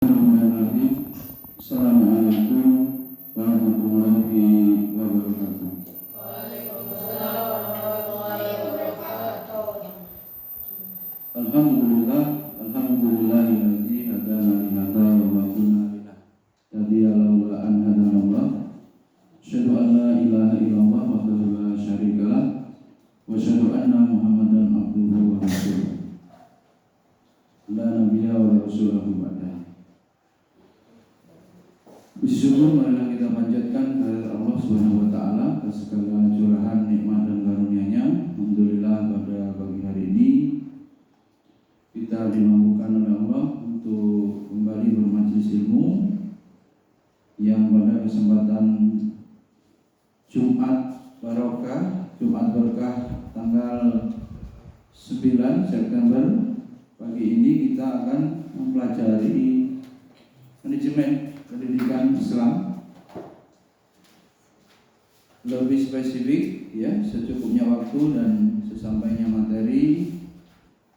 Bismillahirrahmanirrahim. Assalamualaikum warahmatullahi wabarakatuh. Waalaikumsalam warahmatullahi wabarakatuh. Alhamdulillahilladzi hadana li hadza wa ma kunna linahtadiya laula an hadanallah. Asyhadu an la ilaha illallah wahdahu la syarika lah wa asyhadu anna Muhammadan abduhu wa rasuluh. La nabiyya wa rasulahu ba'da. Puji syukur marilah kita panjatkan kehadirat Allah Subhanahu wa taala atas segala curahan nikmat dan karunia-Nya. Alhamdulillah pada pagi hari ini kita dimampukan oleh Allah untuk kembali bermajelis ilmu yang pada kesempatan Jumat Barokah, Jumat Berkah tanggal 9 September pagi ini kita akan mempelajari manajemen pendidikan Islam. Lebih spesifik ya, secukupnya waktu dan sesampainya materi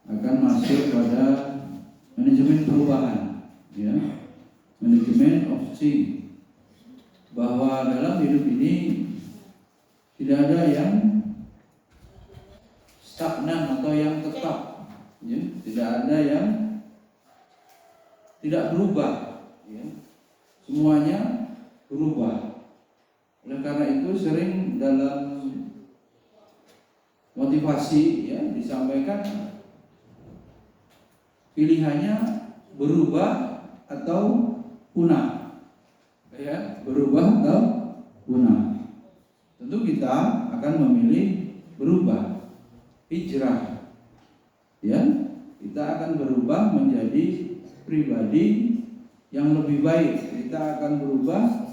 akan masuk pada manajemen perubahan ya, manajemen of change, bahwa dalam hidup ini tidak ada yang stagnan atau yang tetap ya, tidak ada yang tidak berubah ya. Semuanya berubah. Oleh karena itu sering dalam motivasi ya disampaikan pilihannya berubah atau punah. Ya, berubah atau punah. Tentu kita akan memilih berubah, hijrah. Ya, kita akan berubah menjadi pribadi yang lebih baik. Kita akan berubah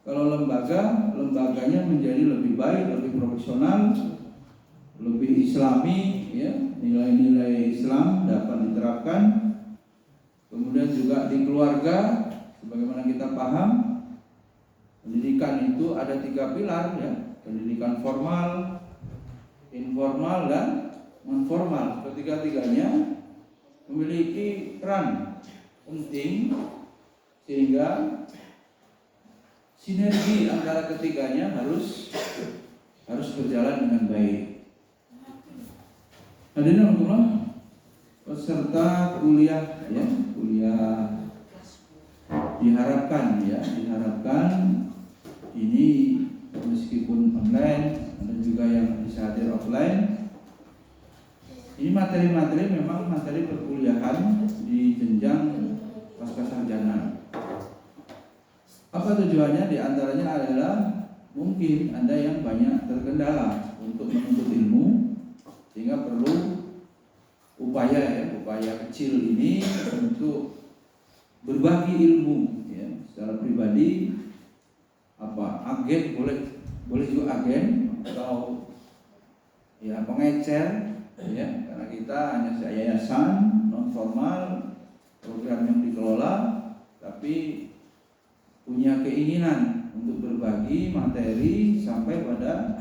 kalau lembaganya menjadi lebih baik, lebih profesional, lebih islami ya, nilai-nilai Islam dapat diterapkan. Kemudian juga di keluarga, sebagaimana kita paham, pendidikan itu ada 3 pilar ya, pendidikan formal, informal dan non-formal. Ketiga-tiganya memiliki peran penting sehingga sinergi antara ketiganya harus berjalan dengan baik. Hadirin Allah, peserta kuliah ya, kuliah diharapkan ini meskipun online ada juga yang bisa hadir offline. Ini materi-materi memang materi perkuliahan di jenjang pascasarjana. Apa tujuannya? Di antaranya adalah mungkin Anda yang banyak terkendala untuk menuntut ilmu sehingga perlu upaya kecil ini untuk berbagi ilmu ya, secara pribadi, agen boleh juga agen atau ya pengecer ya, karena kita hanya yayasan non formal, program yang dikelola tapi punya keinginan untuk berbagi materi sampai pada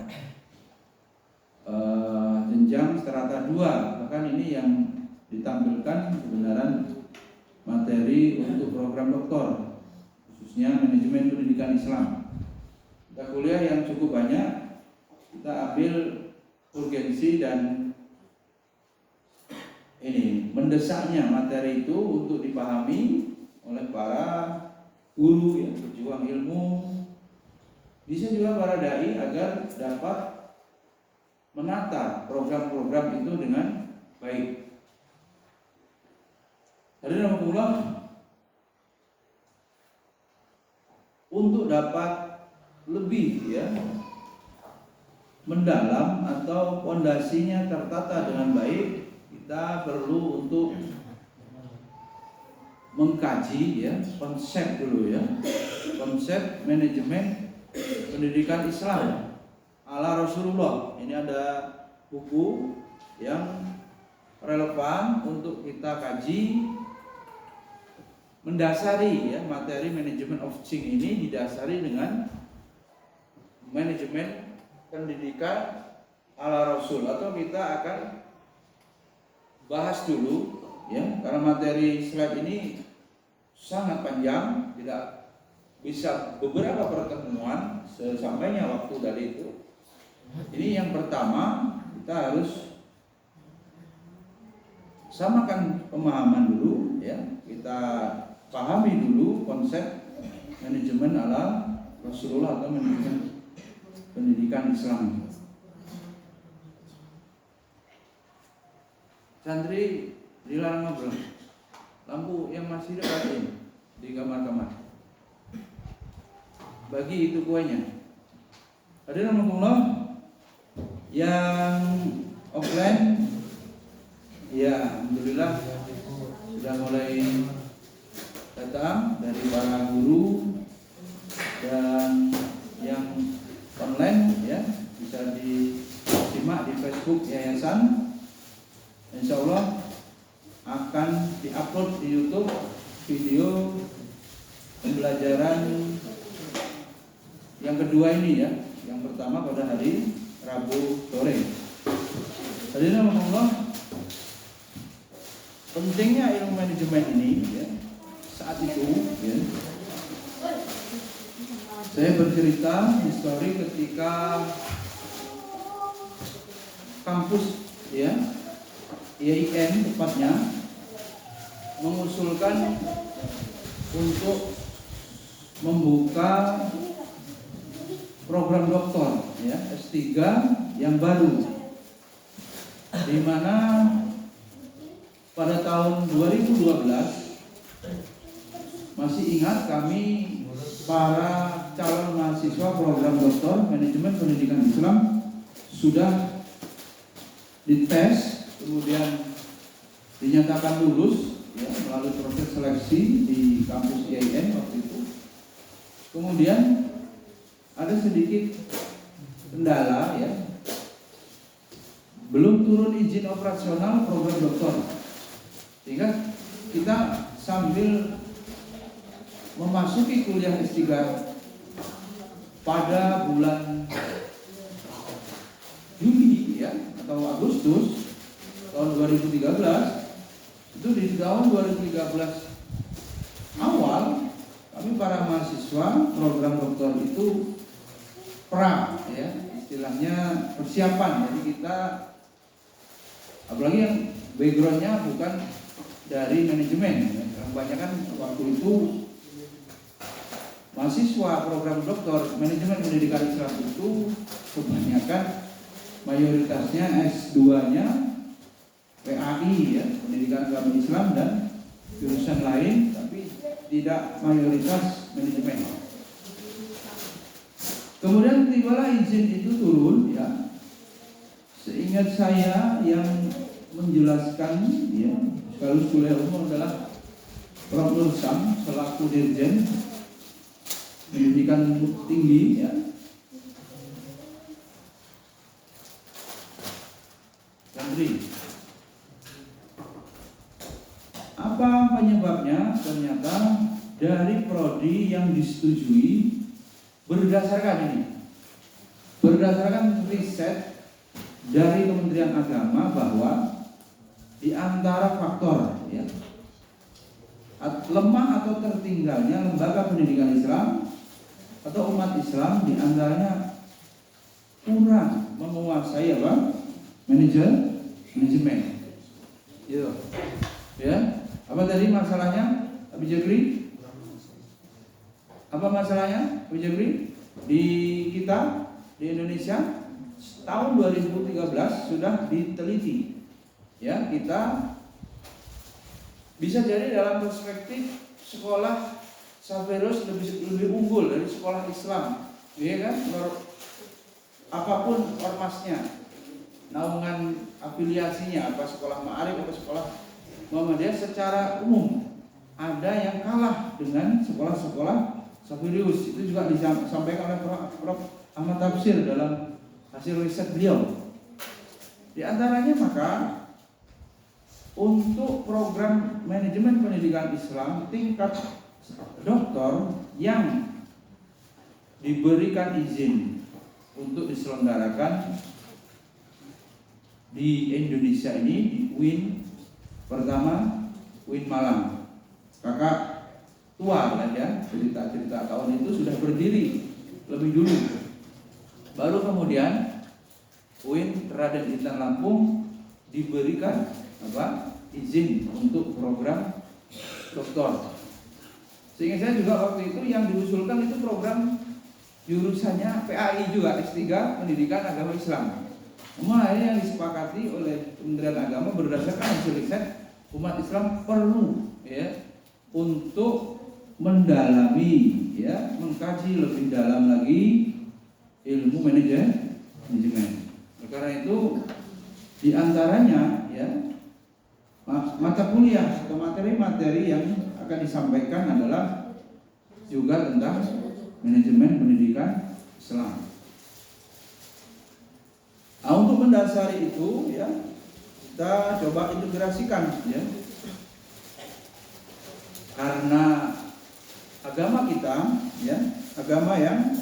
jenjang strata 2. Bahkan ini yang ditampilkan kebenaran materi untuk program doktor, khususnya manajemen pendidikan Islam. Kita kuliah yang cukup banyak, kita ambil urgensi dan ini mendesaknya materi itu untuk dipahami oleh para guru yang berjuang ilmu, bisa juga para dai agar dapat menata program-program itu dengan baik. Hadirin Allah, untuk dapat lebih ya mendalam atau fondasinya tertata dengan baik, kita perlu untuk mengkaji ya konsep dulu ya, konsep manajemen pendidikan Islam ala Rasulullah. Ini ada buku yang relevan untuk kita kaji, mendasari ya materi manajemen of change ini didasari dengan manajemen pendidikan ala Rasul, atau kita akan bahas dulu ya, karena materi slide ini sangat panjang, tidak bisa beberapa pertemuan sesampainya waktu dari itu. Ini yang pertama, kita harus samakan pemahaman dulu ya. Kita pahami dulu konsep manajemen ala Rasulullah atau manajemen pendidikan Islam. Santri dilarang ngobrol. Lampu yang masih dekat di kamar-kamar. Bagi itu kuenya. Hadirin Allah yang offline, ya alhamdulillah sudah mulai datang dari para guru, dan yang online ya bisa disimak di Facebook Yayasan. Insya Allah akan diupload di YouTube video pembelajaran yang kedua ini ya. Yang pertama pada hari Rabu sore. Hadirin Allah, pentingnya ilmu manajemen ini ya. Saat itu ya, saya bercerita histori ketika kampus ya IAIN tepatnya mengusulkan untuk membuka program doktor ya S3 yang baru, di mana pada tahun 2012 masih ingat kami para calon mahasiswa program doktor manajemen pendidikan Islam sudah dites, kemudian dinyatakan lulus ya, melalui proses seleksi di kampus IAIN waktu itu. Kemudian ada sedikit kendala ya, belum turun izin operasional program doktor, sehingga kita sambil memasuki kuliah S3 pada bulan Juli ya atau Agustus tahun 2013, itu di tahun 2013 awal kami para mahasiswa program doktor itu ya istilahnya persiapan. Jadi kita apalagi yang backgroundnya bukan dari manajemen ya. Kebanyakan waktu itu mahasiswa program doktor manajemen pendidikan Islam itu kebanyakan mayoritasnya S2-nya PAI ya, pendidikan agama Islam dan jurusan lain, tapi tidak mayoritas manajemen. Kemudian tibalah izin itu turun ya. Seingat saya yang menjelaskan ya, sekaligus kuliah umum adalah Prof. Nur Sam selaku Dirjen Pendidikan Tinggi ya. Santri, apa penyebabnya? Ternyata dari prodi yang disetujui berdasarkan riset dari Kementerian Agama bahwa di antara faktor ya, lemah atau tertinggalnya lembaga pendidikan Islam atau umat Islam di antaranya kurang menguasai manajemen gitu ya. Apa tadi masalahnya Abi Jabri? Apa masalahnya Abi Jabri di kita di Indonesia tahun 2013 sudah diteliti ya, kita bisa jadi dalam perspektif sekolah Saverus lebih unggul dari sekolah Islam, ya kan? Apapun ormasnya, naungan afiliasinya, apa sekolah Ma'arif atau sekolah Muhammadiyah, secara umum ada yang kalah dengan sekolah-sekolah Saverus. Itu juga disampaikan oleh Prof. Ahmad Tafsir dalam hasil riset beliau. Di antaranya maka untuk program manajemen pendidikan Islam tingkat doktor yang diberikan izin untuk diselenggarakan di Indonesia ini di UIN, pertama UIN Malang, kakak tua kan ya, cerita-cerita tahun itu sudah berdiri lebih dulu. Baru kemudian UIN Raden Intan Lampung diberikan izin untuk program doktor. Sehingga saya juga waktu itu yang diusulkan itu program jurusannya PAI juga, S3 Pendidikan Agama Islam. Namun akhirnya yang disepakati oleh Kementerian Agama berdasarkan hasil riset, umat Islam perlu ya untuk mendalami ya, mengkaji lebih dalam lagi ilmu manajemen. Karena itu diantaranya ya mata kuliah atau materi-materi yang akan disampaikan adalah juga tentang manajemen pendidikan Islam. Nah, untuk mendasari itu ya kita coba integrasikan ya, karena agama kita ya agama yang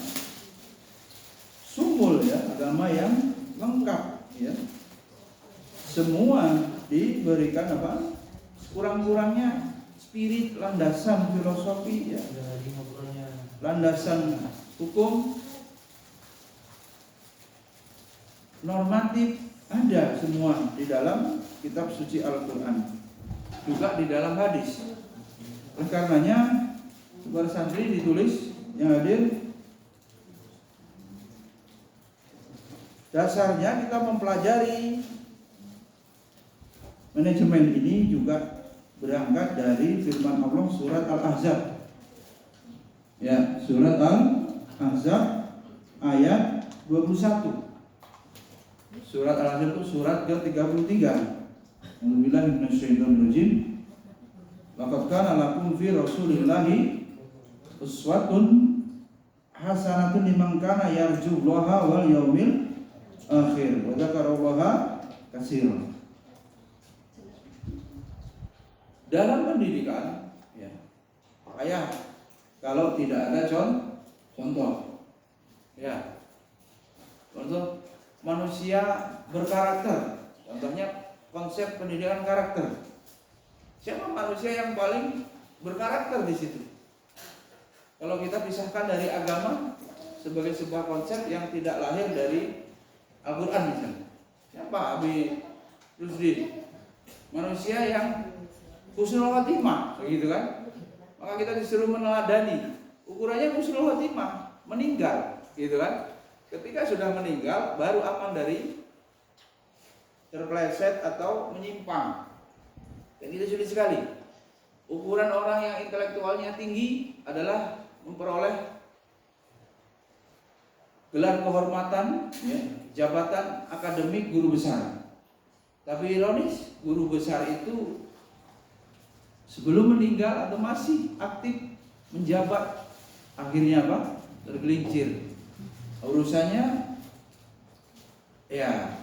sumul ya, agama yang lengkap ya, semua diberikan kurang-kurangnya spirit, landasan filosofi ya, landasan hukum, normatif ada semua di dalam kitab suci Al-Quran, juga di dalam hadis. Oleh karenanya kepada santri ditulis yang hadir, dasarnya kita mempelajari manajemen ini juga berangkat dari firman Allah surat Al-Ahzab. Ya, surat Al-Ahzab ayat 21. Surat Al-Ahzab itu surat ke-33. Alhamdulillah minasyaitonirrajim. Laqad kana lakum fi Rasulillahi uswatun hasanatun liman kana yarjullaha wal yaumil akhir wa dzakarallaha katsiran. Dalam pendidikan ya, payah kalau tidak ada contoh ya, contoh manusia berkarakter. Contohnya konsep pendidikan karakter. Siapa manusia yang paling berkarakter di situ? Kalau kita pisahkan dari agama sebagai sebuah konsep yang tidak lahir dari Al-Quran misalnya, siapa? Abi Rusdi. Manusia yang husnul khotimah, begitu kan? Maka kita disuruh meneladani. Ukurannya husnul khotimah, meninggal, gitu kan? Ketika sudah meninggal, baru aman dari terpeleset atau menyimpang. Dan itu sulit sekali. Ukuran orang yang intelektualnya tinggi adalah memperoleh gelar kehormatan, ya, jabatan akademik guru besar. Tapi ironis, guru besar itu sebelum meninggal atau masih aktif menjabat, akhirnya tergelincir. Urusannya ya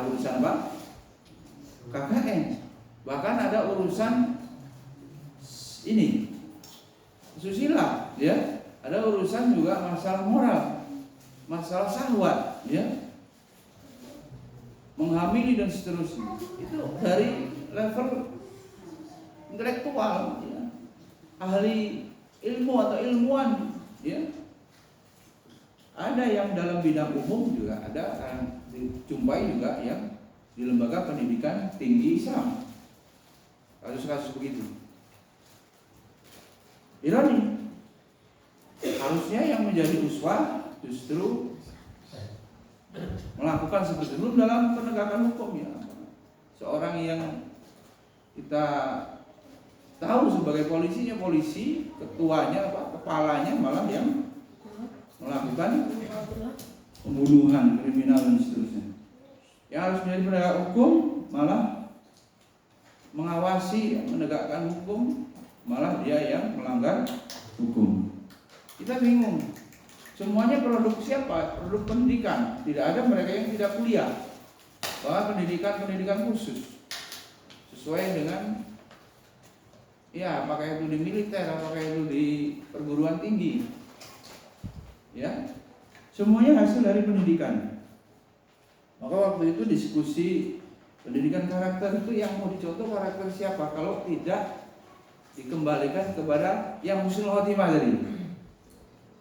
urusan KKN. Bahkan ada urusan ini susila ya, ada urusan juga masalah moral, masalah syahwat ya, menghamili dan seterusnya. Itu dari level intelektual ya, ahli ilmu atau ilmuwan ya. Ada yang dalam bidang umum juga ada, dijumpai juga yang di lembaga pendidikan tinggi Islam. Kasus-kasus begitu. Ironi, harusnya yang menjadi uswah justru melakukan seperti itu dalam penegakan hukum ya. Seorang yang kita tahu sebagai polisinya polisi, ketuanya kepalanya malah yang melakukan pembunuhan, kriminal dan seterusnya. Yang harus menjadi penegak hukum malah mengawasi, menegakkan hukum, malah dia yang melanggar hukum. Kita bingung. Semuanya produk siapa? Produk pendidikan. Tidak ada mereka yang tidak kuliah. Bahwa pendidikan khusus sesuai dengan ya, apakah itu di militer, apakah itu di perguruan tinggi. Ya. Semuanya hasil dari pendidikan. Maka waktu itu diskusi pendidikan karakter itu yang mau dicontoh karakter siapa? Kalau tidak dikembalikan kepada yang husnul khotimah tadi.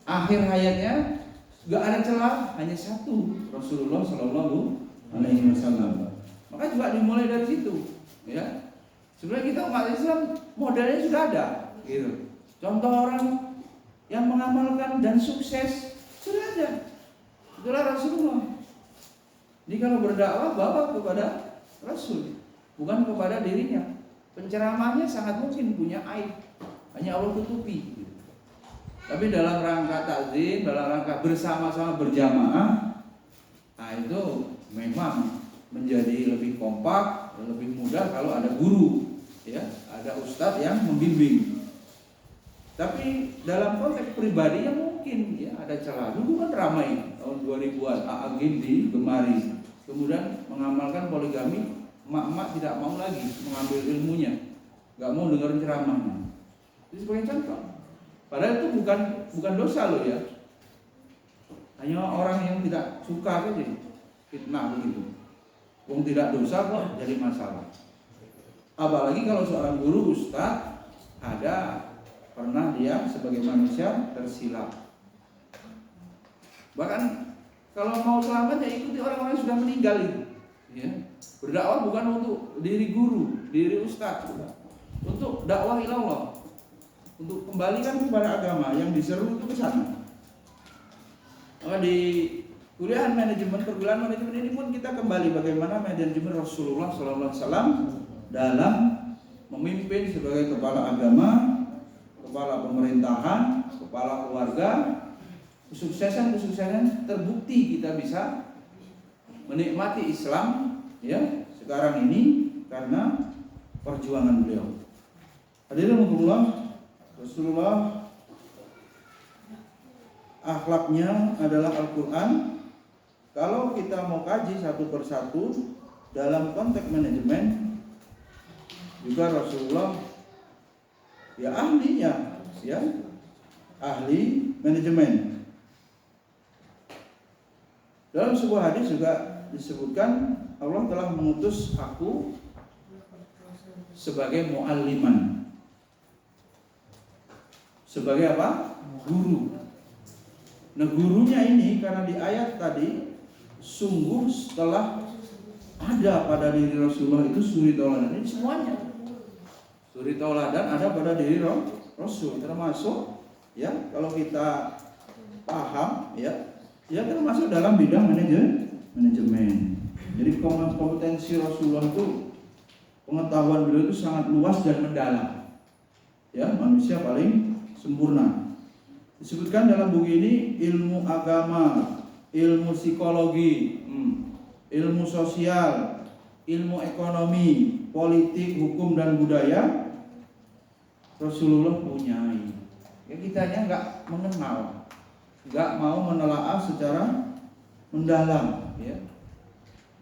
Akhir hayatnya gak ada celah, hanya satu, Rasulullah Shallallahu Alaihi Wasallam. Maka juga dimulai dari situ, ya. Sebenarnya kita umat Islam modelnya sudah ada, gitu. Contoh orang yang mengamalkan dan sukses sudah ada. Itulah Rasulullah. Jadi kalau berdakwah bawa kepada Rasul, bukan kepada dirinya. Penceramahnya sangat mungkin punya aib, hanya Allah tutupi. Tapi dalam rangka takzim, dalam rangka bersama-sama berjamaah, nah itu memang menjadi lebih kompak, lebih mudah kalau ada guru, ya, ada ustadz yang membimbing. Tapi dalam konteks pribadi yang mungkin ya ada celah. Dulu kan ramai tahun 2000-an A'agim digemari. Kemudian mengamalkan poligami, emak-emak tidak mau lagi mengambil ilmunya, nggak mau dengar ceramahnya. Itu sebagai contoh. Padahal itu bukan dosa loh ya. Hanya orang yang tidak suka saja fitnah begitu. Wong tidak dosa kok jadi masalah. Apalagi kalau seorang guru ustadz ada pernah dia sebagai manusia tersilap. Bahkan kalau mau selamat ya ikuti orang-orang yang sudah meninggal itu. Ya. Berdakwah bukan untuk diri guru, diri ustadz, untuk dakwah ilallah, untuk kembalikan kepada agama yang diseru itu ke sana. Maka di kuliah manajemen perguruan manajemen ini pun kita kembali bagaimana manajemen Rasulullah SAW dalam memimpin sebagai kepala agama, kepala pemerintahan, kepala keluarga. Kesuksesan terbukti kita bisa menikmati Islam ya sekarang ini karena perjuangan beliau. Hadirin Allah, Rasulullah akhlaknya adalah Al-Quran. Kalau kita mau kaji satu persatu dalam konteks manajemen, juga Rasulullah ya ahlinya, ya ahli manajemen. Dalam sebuah hadis juga disebutkan Allah telah mengutus aku sebagai mualliman. Sebagai apa? Guru. Nah gurunya ini karena di ayat tadi sungguh setelah ada pada diri Rasulullah itu suri tauladan, ini semuanya. Suri tauladan ada pada diri Rasul, termasuk ya kalau kita paham ya termasuk dalam bidang manajemen. Jadi kompetensi Rasulullah itu pengetahuan beliau itu sangat luas dan mendalam. Ya, manusia paling sempurna. Disebutkan dalam buku ini ilmu agama, ilmu psikologi, ilmu sosial, ilmu ekonomi, politik, hukum dan budaya Rasulullah punyai. Ya kitanya nggak mengenal, nggak mau menelaah secara mendalam. Ya,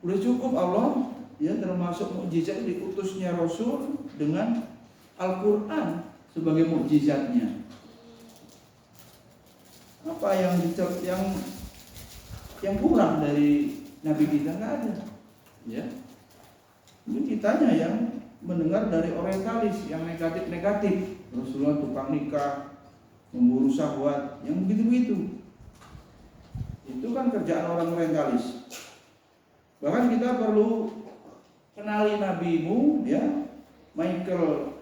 udah cukup Allah ya termasuk mukjizat diutusnya Rasul dengan Al-Quran sebagai mukjizatnya. Apa yang kurang dari Nabi kita? Nggak ada. Ya, ini kitanya yang mendengar dari orientalis yang negatif. Rasulullah tukang nikah, memburu syahwat, yang begitu-begitu. Itu kan kerjaan orang orientalis. Bahkan kita perlu kenali nabimu, ya, Michael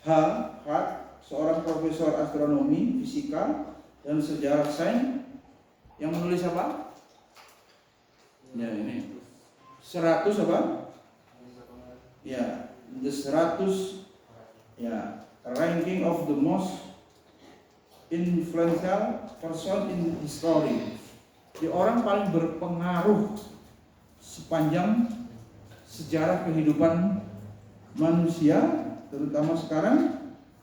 Hart, seorang profesor astronomi, fisika dan sejarah sains yang menulis apa? Ya ini 100 apa? Ya, the 100 ya ranking of the most influential person in history. Di orang paling berpengaruh sepanjang sejarah kehidupan manusia, terutama sekarang.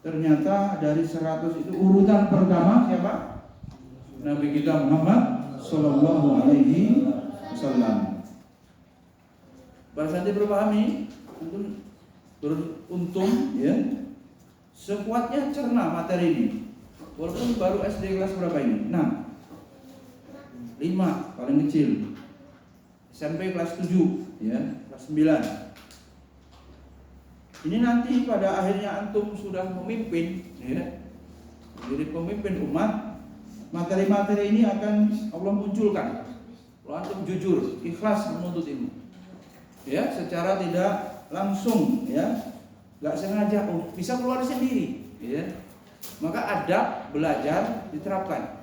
Ternyata dari 100 itu urutan pertama siapa? Nabi kita Muhammad Sallallahu Alaihi Wasallam. Barangkali berpahami, beruntung ya. Sekuatnya cerna materi ini. Walaupun baru SD kelas berapa ini? 6, 5 paling kecil. SMP kelas 7 ya, kelas 9. Ini nanti pada akhirnya antum sudah memimpin, ya, jadi pemimpin umat, materi-materi ini akan Allah munculkan. Kalau antum jujur, ikhlas menuntut ilmu, ya, secara tidak langsung, ya, nggak sengaja, bisa keluar sendiri, ya. Maka adab belajar diterapkan.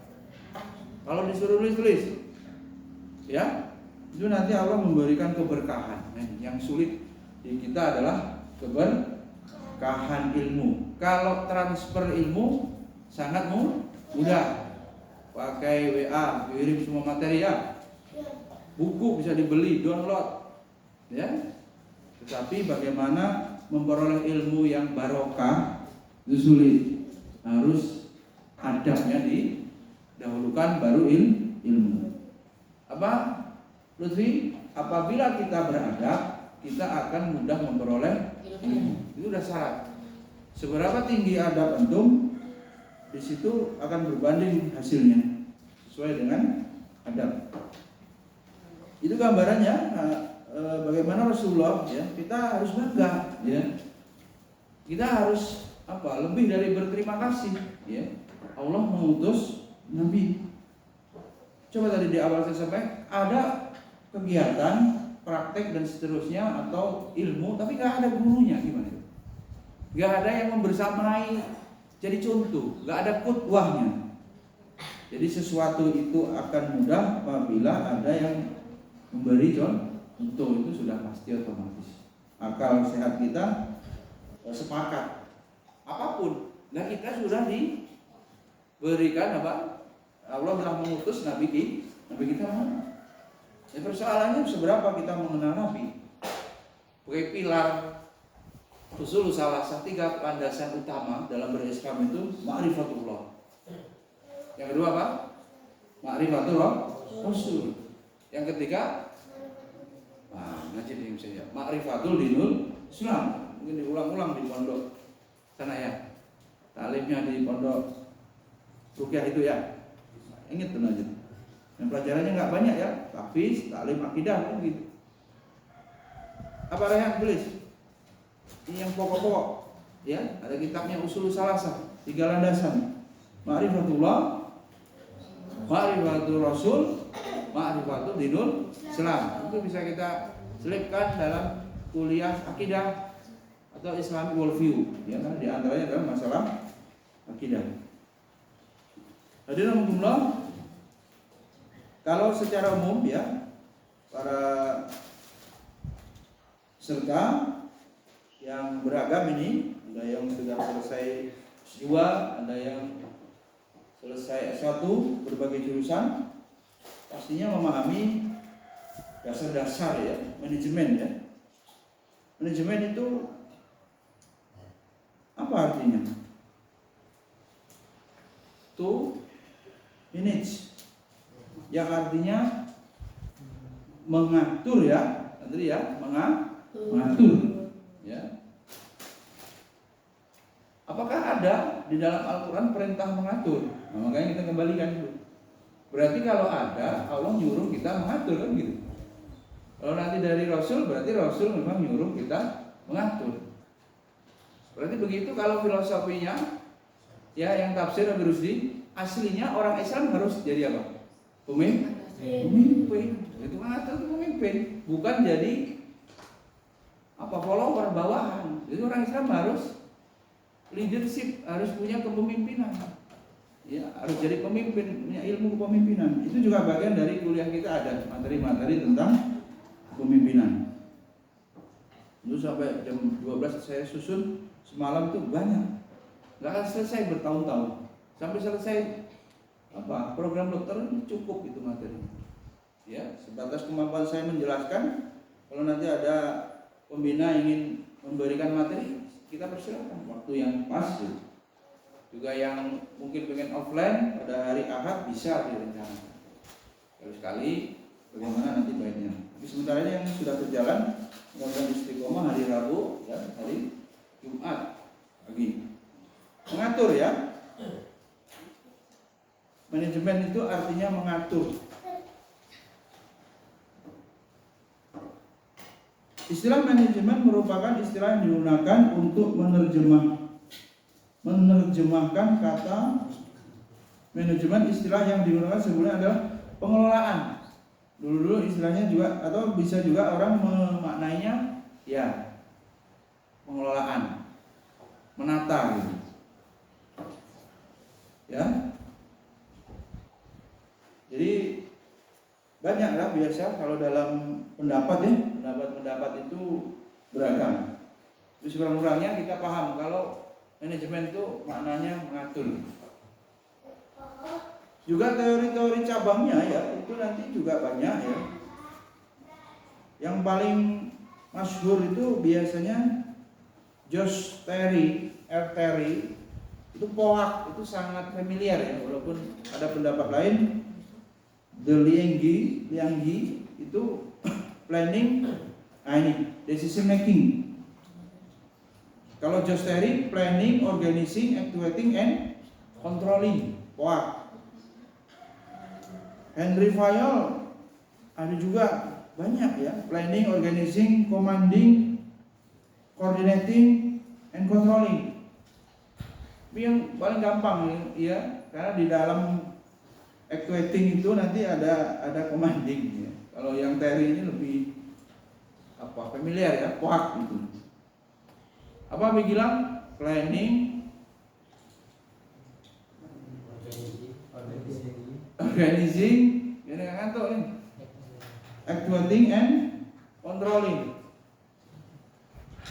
Kalau disuruh tulis, ya, itu nanti Allah memberikan keberkahan. Yang sulit di kita adalah keberkahan ilmu. Kalau transfer ilmu sangat mudah. Pakai WA, kirim semua materi, ya. Buku bisa dibeli, download, ya. Tetapi bagaimana memperoleh ilmu yang barokah itu sulit. Harus adabnya didahulukan baru ilmu. Apa? Lutfi, apabila kita beradab, kita akan mudah memperoleh ilmu. Itu udah syarat. Seberapa tinggi adab antum, di situ akan berbanding hasilnya sesuai dengan adab. Itu gambarannya bagaimana Rasulullah, ya, kita harus bangga, ya. Kita harus lebih dari berterima kasih, ya. Allah mengutus Nabi. Coba tadi di awal saya sampaikan ada kegiatan, praktek dan seterusnya atau ilmu, tapi nggak ada gurunya, gimana? Nggak ada yang membersamai jadi contoh, nggak ada qudwahnya. Jadi sesuatu itu akan mudah apabila ada yang memberi contoh, itu sudah pasti otomatis. Akal sehat kita sepakat apapun. Nah, kita sudah diberikan Allah telah mengutus Nabi kita mana? Ya, persoalannya seberapa kita mengenal Nabi. Sebagai pilar usul salah satu 3 landasan utama dalam berislam itu ma'rifatullah. Yang kedua apa? Ma'rifatullah Rasul. Yang ketiga, ngaji di saya, ma'rifatul dinul Islam. Mungkin diulang-ulang di pondok sana, ya. Talimnya di pondok Rukyah itu, ya. Ingat tuh aja. Yang pelajarannya nggak banyak, ya. Tahfiz, taklim akidah, gitu. Apa yang tulis? Ini yang pokok-pokok, ya. Ada kitabnya usul salasah, 3 landasan. Ma'rifatullah, ma'rifatul Rasul, ma'rifatul dinul Islam. Itu bisa kita selipkan dalam kuliah akidah atau Islamic worldview, ya, di antaranya adalah masalah akidah. Hadirin rahimakumullah, kalau secara umum, ya, para peserta yang beragam ini, ada yang sudah selesai S2, ada yang selesai S1, berbagai jurusan, pastinya memahami dasar-dasar, ya, manajemen, ya. Manajemen itu apa artinya? To manage, yang artinya mengatur, ya, nanti, ya, mengatur, ya. Apakah ada di dalam Al-Quran perintah mengatur? Nah, makanya kita kembalikan dulu. Berarti kalau ada, Allah nyuruh kita mengatur, kan gitu. Kalau nanti dari Rasul, berarti Rasul memang nyuruh kita mengatur. Berarti begitu kalau filosofinya, ya, yang tafsir Abi Rusdi, aslinya orang Islam harus jadi apa? Pemimpin. Itu mengatur, pemimpin, bukan jadi follower bawahan. Jadi orang Islam harus leadership, harus punya kepemimpinan, ya, harus jadi pemimpin, punya ilmu kepemimpinan. Itu juga bagian dari kuliah kita, ada materi-materi tentang kepemimpinan. Itu sampai jam 12 saya susun semalam, itu banyak, nggak akan selesai bertahun-tahun. Sampai selesai program dokter ini cukup itu materi, ya. Sebatas kemampuan saya menjelaskan. Kalau nanti ada pembina ingin memberikan materi, kita persilakan waktu yang pas, gitu. Juga yang mungkin pengen offline pada hari Ahad bisa direncanakan. Terus sekali bagaimana nanti baiknya. Tapi sementara ini yang sudah berjalan, mudah-mudahan istiqomah hari Rabu, ya, hari Jumat pagi. Mengatur, ya. Manajemen itu artinya mengatur. Istilah manajemen merupakan istilah yang digunakan untuk menerjemahkan kata manajemen. Istilah yang digunakan sebenarnya adalah pengelolaan. Dulu istilahnya juga, atau bisa juga orang memaknainya ya pengelolaan, menata gitu. Ya. Jadi banyaklah biasa kalau dalam pendapat ya, pendapat itu beragam. Terus kurang-kurangnya kita paham kalau manajemen itu maknanya mengatur. Juga teori-teori cabangnya ya, itu nanti juga banyak ya. Yang paling masyhur itu biasanya Josh Terry, R. Terry, itu POAK, itu sangat familiar ya, walaupun ada pendapat lain. The Lianggi itu planning, ini decision making. Kalau Josh Terry planning, organizing, actuating, and controlling, POAK. Henry Fayol ada juga banyak ya, planning, organizing, commanding, coordinating, and controlling. Tapi yang paling gampang ya, karena di dalam actuating itu nanti ada commanding ya. Kalau yang Terry ini lebih familiar ya, POAK itu. Apa bilang planning, organizing, ini nggak ngantuk nih, actuating, and controlling.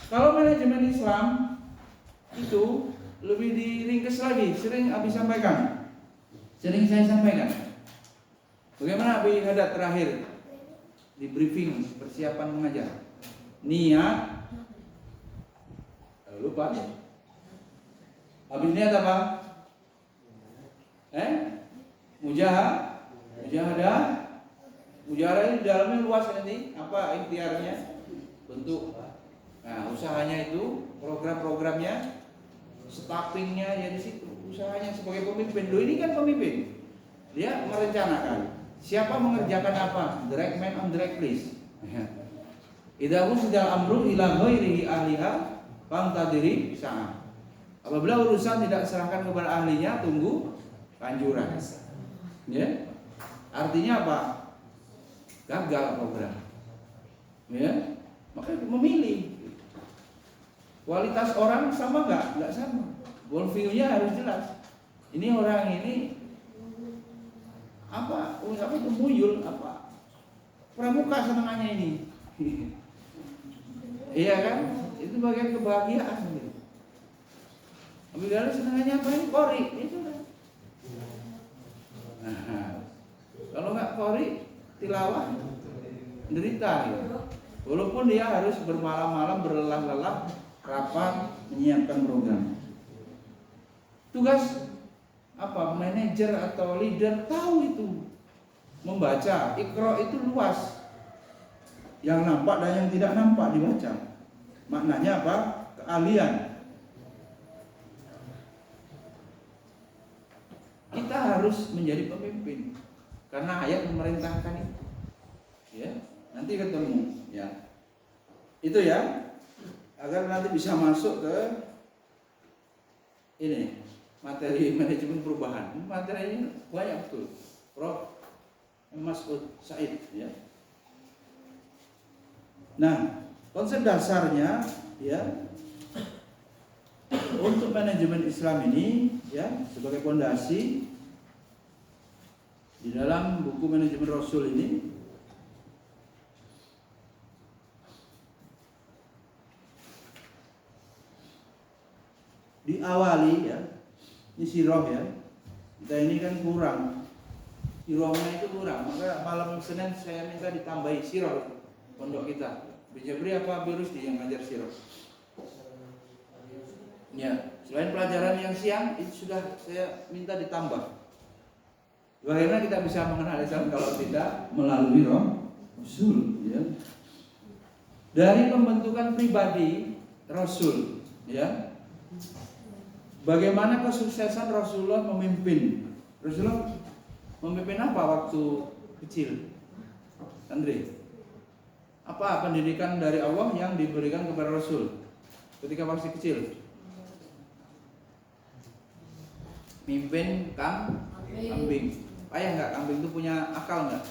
Kalau manajemen Islam itu lebih diringkas lagi, sering saya sampaikan. Bagaimana Abi Haddad terakhir di briefing persiapan mengajar? Niat, lupa ya. Habis niat apa? Mujahadah ini di dalamnya luas nanti. Apa ikhtiarnya? Bentuk. Nah, usahanya itu, program-programnya, staffingnya ya di situ. Usahanya sebagai pemimpin. Ini kan pemimpin. Dia merencanakan siapa mengerjakan apa. Direct man on direct place. Idza usdal amru ila ghairihi ahliha fantadiri sa'ah. Apabila urusan tidak serahkan kepada ahlinya, tunggu anjuran. Ya. Artinya apa? Gagal program. Ya. Maka memilih. Kualitas orang sama enggak sama. Worldview-nya harus jelas. Ini orang ini muyul pramuka senangannya ini. Iya kan? Itu bagian kebahagiaan gitu. Ambil senangannya apa ini? Kori, itu kan. Nah, kalau nggak kori, tilawah, derita gitu. Walaupun dia harus bermalam-malam, berlelah-lelah, rapat, menyiapkan program. Tugas manajer atau leader tahu itu, membaca. Iqra itu luas, yang nampak dan yang tidak nampak dibaca. Maknanya apa? Keahlian. Kita harus menjadi pemimpin karena ayat memerintahkan itu. Ya, nanti ketemu ya. Itu ya, agar nanti bisa masuk ke ini materi manajemen perubahan. Materinya banyak betul. Prof. Mas'ud Said ya. Nah, konsep dasarnya ya untuk manajemen Islam ini ya sebagai fondasi di dalam buku manajemen Rasul ini diawali ya, ini sirah ya. Kita ini kan kurang, sirahnya itu kurang, maka malam Senin saya minta ditambahi sirah pondok kita. Bijabri apa virus yang ngajar sirah. Ya, selain pelajaran yang siang itu sudah saya minta ditambah. Bagaimana kita bisa mengenal Islam kalau tidak melalui Rasul ya. Dari pembentukan pribadi Rasul ya. Bagaimana kesuksesan Rasulullah memimpin? Rasulullah memimpin apa waktu kecil? Andre? Apa pendidikan dari Allah yang diberikan kepada Rasul ketika masih kecil? Mimpin kambing. Payah nggak kambing itu punya akal nggak?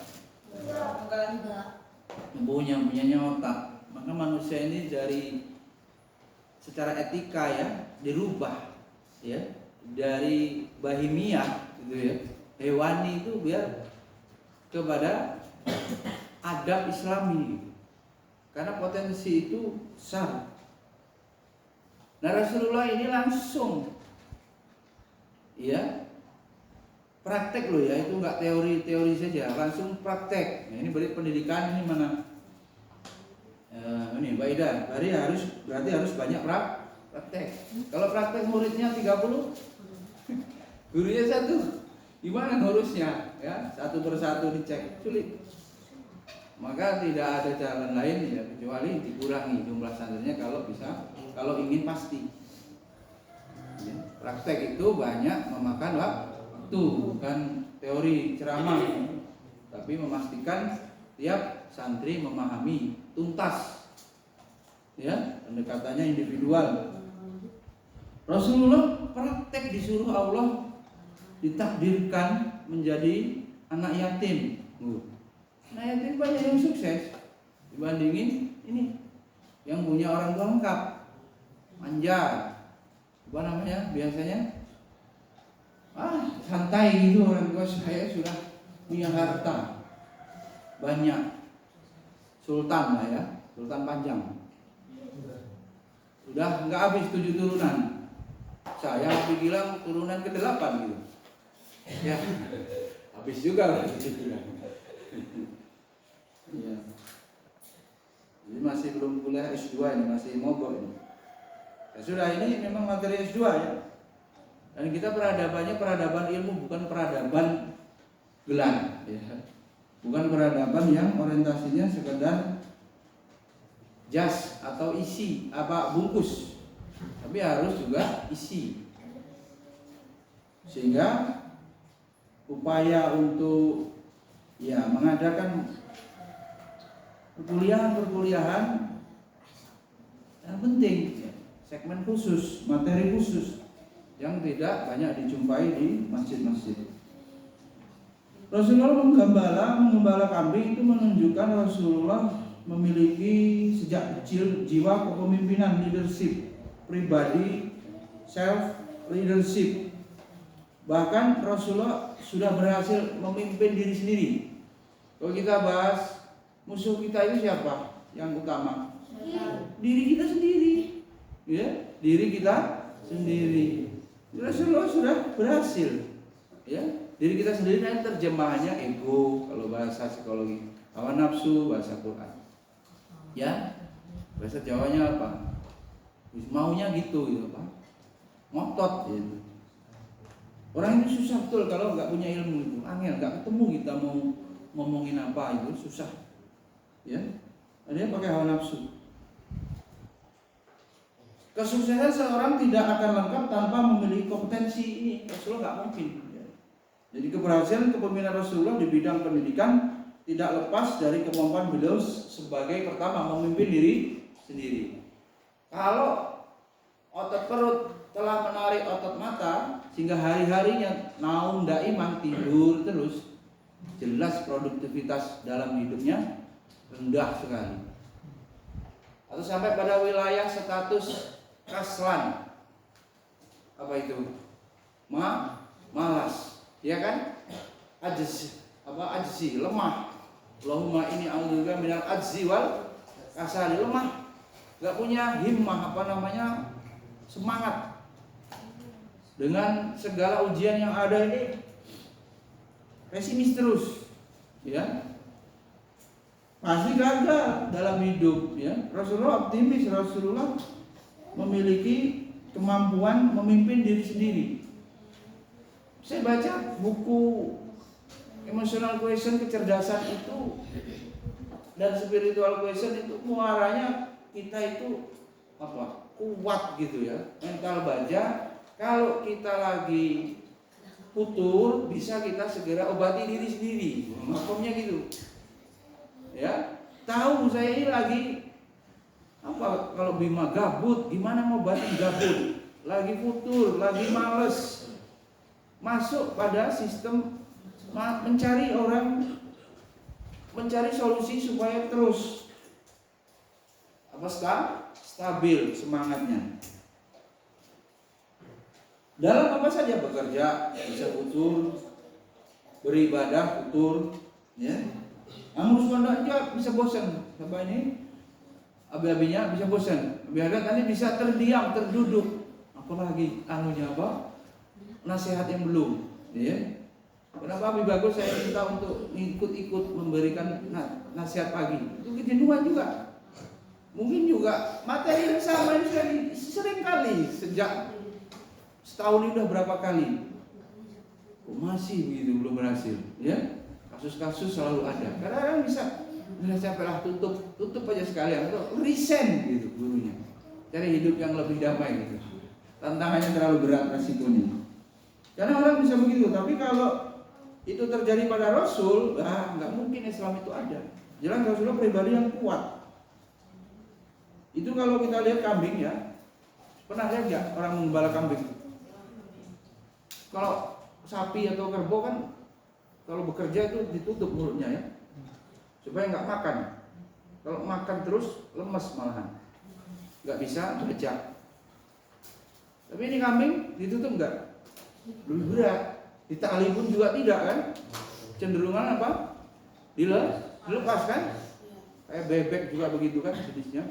Punyanya otak. Maka manusia ini dari secara etika ya dirubah ya dari bahimiah gitu ya, hewani itu biar kepada adab Islami gitu. Karena potensi itu besar. Nah Rasulullah ini langsung ya praktek loh ya, itu nggak teori-teori saja, langsung praktek. Nah, ini berarti pendidikan ini mana? Ini Mbak Ida, berarti harus banyak praktek. Kalau praktek muridnya 30, gurunya 1, gimana ngurusnya? Ya, satu persatu dicek, sulit. Maka tidak ada jalan lain ya kecuali dikurangi jumlah santrinya kalau bisa, kalau ingin pasti. Ya, praktek itu banyak memakan waktu, bukan teori ceramah, tapi memastikan tiap santri memahami tuntas. Ya, pendekatannya individual. Rasulullah praktek disuruh Allah ditakdirkan menjadi anak yatim. Anak yatim banyak yang sukses dibandingin ini yang punya orang tua lengkap, manja, apa namanya biasanya, santai gitu, orang tua saya sudah punya harta banyak, sultan lah ya, sultan panjang, udah nggak habis 7 turunan, saya bilang turunan ke-8 gitu, ya habis juga lah. Ya. Jadi masih belum kuliah S2 ini, masih mogok ini. Ya sudah, ini memang materi S2 ya. Dan kita peradabannya peradaban ilmu, bukan peradaban gelar ya. Bukan peradaban yang orientasinya sekedar jas atau isi apa bungkus. Tapi harus juga isi. Sehingga upaya untuk ya mengadakan perkuliahan yang penting, segmen khusus, materi khusus yang tidak banyak dijumpai di masjid-masjid. Rasulullah menggembala kambing itu menunjukkan Rasulullah memiliki sejak kecil jiwa kepemimpinan, leadership pribadi, self leadership. Bahkan Rasulullah sudah berhasil memimpin diri sendiri. Kalau kita bahas musuh kita itu siapa yang utama? Diri kita sendiri, ya, diri kita sendiri. Rasulullah sudah berhasil, ya, diri kita sendiri, dan terjemahannya ego kalau bahasa psikologi, hawa nafsu bahasa Quran, ya, bahasa Jawanya apa? Maunya gitu, apa? Ngotot, gitu. Orang ini susah betul kalau nggak punya ilmu itu, angel, nggak ketemu kita mau ngomongin apa itu susah. Ya, ada pakai hawa nafsu. Kesuksesan seorang tidak akan lengkap tanpa memiliki kompetensi ini. Rasulullah nggak mungkin. Ya. Jadi keberhasilan kepemimpinan Rasulullah di bidang pendidikan tidak lepas dari kemampuan beliau sebagai pertama memimpin diri sendiri. Kalau otot perut telah menarik otot mata sehingga hari-harinya naum daiman, tidur terus, jelas produktivitas dalam hidupnya rendah sekali, atau sampai pada wilayah status kaslan, apa itu, malas, ya kan, ajzi, lemah. Allahumma ini a'udzubika minal ajzi wal kasali, lemah, nggak punya himmah, apa namanya, semangat. Dengan segala ujian yang ada ini pesimis terus, ya. Pasti gagal dalam hidup, ya. Rasulullah optimis, Rasulullah memiliki kemampuan memimpin diri sendiri. Saya baca buku Emotional Quotient, kecerdasan itu dan spiritual quotient itu muaranya kita itu apa? Kuat gitu ya. Mental baja, kalau kita lagi futur bisa kita segera obati diri sendiri. Makomnya gitu. Ya, tahu saya ini lagi apa, kalau Bima gabut, gimana mau batin gabut, lagi futur, lagi males, masuk pada sistem mencari solusi supaya terus apa stabil semangatnya. Dalam apa saja, bekerja bisa futur, beribadah futur, ya. Ngurus pondok juga bisa bosan, sampai ini abi-abinya bisa bosan. Abi-abi tadi bisa terdiam, terduduk. Apalagi anunya apa? Nasihat yang belum, ya. Kenapa abi bagus saya minta untuk ikut memberikan nasihat pagi? Itu kejenuhan juga. Mungkin juga materi yang sama ini sering kali sejak setahun ini udah berapa kali? Kok masih begitu belum berhasil, ya? Kasus-kasus selalu ada. Kadang-kadang bisa capek lah, tutup aja sekalian atau resign gitu gurunya. Cari hidup yang lebih damai gitu. Tantangannya terlalu berat resikonya. Karena orang bisa begitu, tapi kalau itu terjadi pada Rasul, nggak mungkin Islam itu ada. Jelas Rasulullah pribadi yang kuat. Itu kalau kita lihat kambing ya, pernah lihat nggak orang menggembala kambing? Kalau sapi atau kerbau kan kalau bekerja itu ditutup mulutnya ya, supaya nggak makan. Kalau makan terus lemes malahan, nggak bisa bekerja. Tapi ini kambing ditutup nggak? Lebih berat. Ditali pun juga tidak kan? Cenderungan apa? Dilepas kan? Kayak bebek juga begitu kan jenisnya.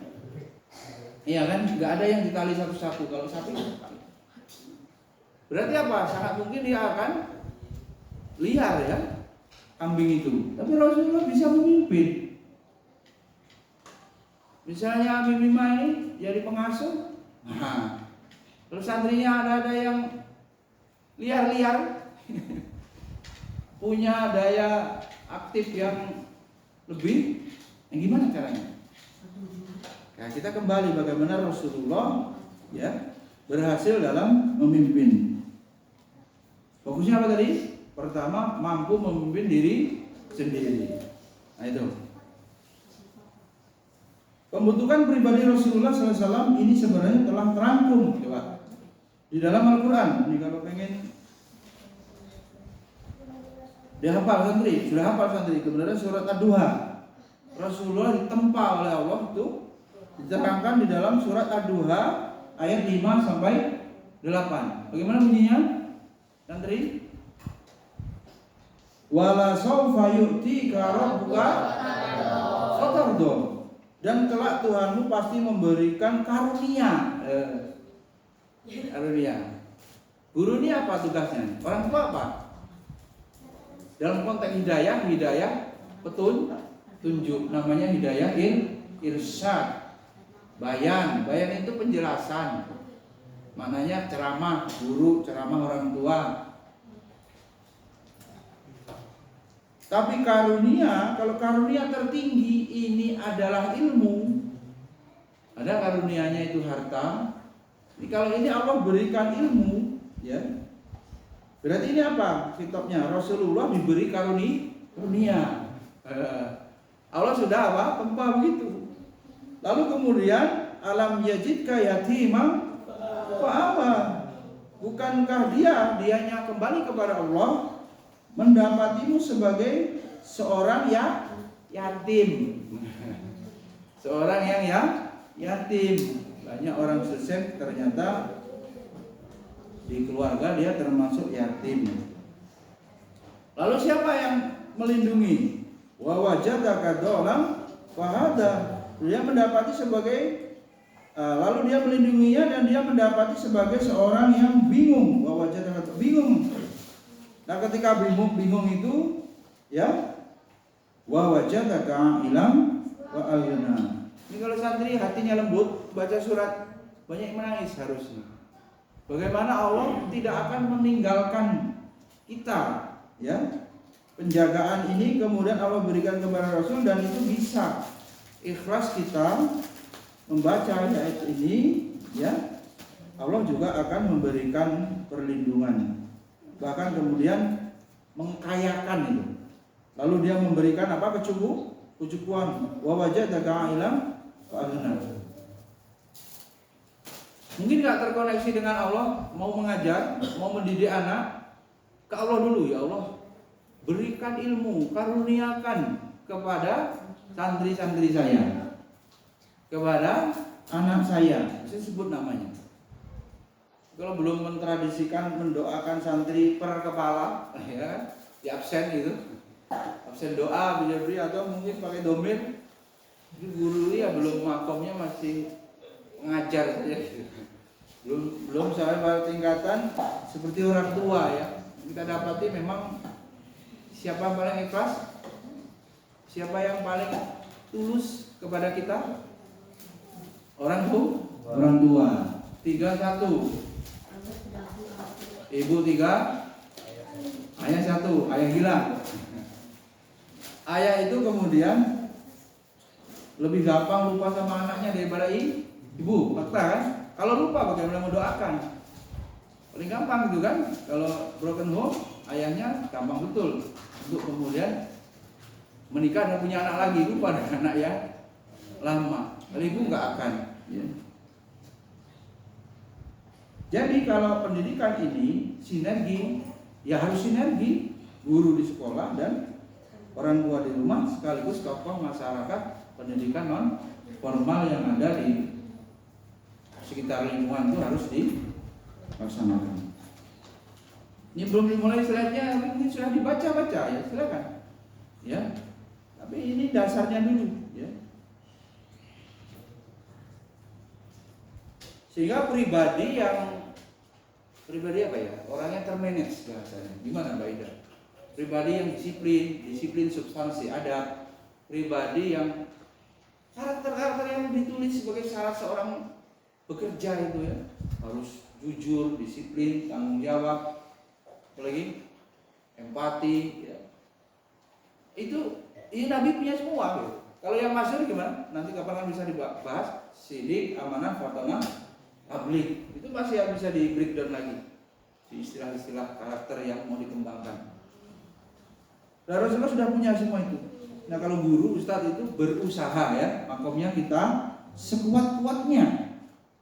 Iya kan? Nggak ada yang ditali satu-satu. Kalau sapi ditali. Berarti apa? Sangat mungkin dia akan liar ya, kambing itu. Tapi Rasulullah bisa memimpin. Misalnya Abi Bima ini jadi pengasuh, terus santrinya ada yang liar-liar, punya daya aktif yang lebih, gimana caranya? Nah, kita kembali bagaimana Rasulullah ya berhasil dalam memimpin. Fokusnya apa tadi? Pertama, mampu memimpin diri sendiri. Nah itu. Pembentukan pribadi Rasulullah SAW ini sebenarnya telah terangkum di dalam Al-Quran. Ini kalau pengen dihafal santri, sudah hafal santri. Kemudian surat Ad-Duha, Rasulullah ditempa oleh Allah itu diterangkan di dalam surat Ad-Duha ayat 5 sampai 8. Bagaimana bunyinya? Santri? Wala sawfa yu'tika rabbuka fatardo. Dan kelak Tuhanmu pasti memberikan karunia. Karunia. Guru ini apa tugasnya? Orang tua apa? Dalam konteks hidayah petunjuk, namanya hidayah irsyad. Bayan itu penjelasan. Maknanya ceramah guru, ceramah orang tua. Tapi karunia, kalau karunia tertinggi ini adalah ilmu. Ada karunianya itu harta. Jadi kalau ini Allah berikan ilmu, ya. Berarti ini apa? Kitabnya Rasulullah diberi karunia. Allah sudah apa? Tempa begitu. Lalu kemudian alam yajidka yatimam fa'awa. Bukankah dianya kembali kepada Allah, mendapatimu sebagai seorang yang yatim. Seorang yang yatim. Banyak orang sukses ternyata di keluarga dia termasuk yatim. Lalu siapa yang melindungi? Wa wajadaka dhalam fahada. Dia mendapati sebagai lalu dia melindunginya dan dia mendapati sebagai seorang yang bingung. Wa wajadaka bingung. Nah, ketika bingung itu ya wa wajadaka ilam wa alyana. Ini kalau santri hatinya lembut, baca surat banyak menangis harusnya. Bagaimana Allah tidak akan meninggalkan kita, ya. Penjagaan ini kemudian Allah berikan kepada Rasul dan itu bisa ikhlas kita membaca ayat ini, ya. Allah juga akan memberikan perlindungan. Bahkan kemudian mengkayakan itu. Lalu dia memberikan apa? kucukuan wa wajadaka a'ilam fa'aghna. Mungkin nggak terkoneksi dengan Allah, mau mengajar, mau mendidik anak, ke Allah dulu. Ya Allah, berikan ilmu, karuniakan kepada santri-santri saya, kepada anak saya sebut namanya. Kalau belum mentradisikan mendoakan santri per kepala, ya, di absen gitu, absen doa beli atau mungkin pakai domir. Itu guru ya belum makomnya masih ngajar saja gitu. Belum sampai pada tingkatan seperti orang tua ya. Kita dapati memang siapa yang paling ikhlas, siapa yang paling tulus kepada kita, orang tua. 3-1. Ibu 3, ayah 1, ayah hilang. Ayah itu kemudian lebih gampang lupa sama anaknya daripada ibu, fakta kan? Kalau lupa bagaimana mendoakan? Paling gampang gitu kan? Kalau broken home, ayahnya gampang betul untuk kemudian menikah dan punya anak lagi, lupa dengan anak yang lama. Kalau ibu nggak akan. Ya. Jadi kalau pendidikan ini sinergi, ya harus sinergi guru di sekolah dan orang tua di rumah sekaligus tokoh masyarakat pendidikan non formal yang ada di sekitar lingkungan itu harus dilaksanakan. Ini belum dimulai slide-nya, ini sudah dibaca-baca ya, silakan. Ya. Tapi ini dasarnya dulu, ya. Sehingga pribadi apa ya? Orang yang termanage bahasanya. Gimana Mbak Ida? Pribadi yang disiplin substansi, adab. Pribadi yang karakter-karakter yang ditulis sebagai syarat seorang bekerja itu ya, harus jujur, disiplin, tanggung jawab, apalagi empati ya. Itu ini Nabi punya semua gitu. Kalau yang masyhur gimana? Nanti kapan bisa dibahas? Sidik, amanah, fatonah, tabligh. Itu masih bisa di breakdown lagi di istilah-istilah karakter yang mau dikembangkan. Dan Rasulullah sudah punya semua itu. Nah kalau guru, ustadz itu berusaha ya, makomnya kita sekuat-kuatnya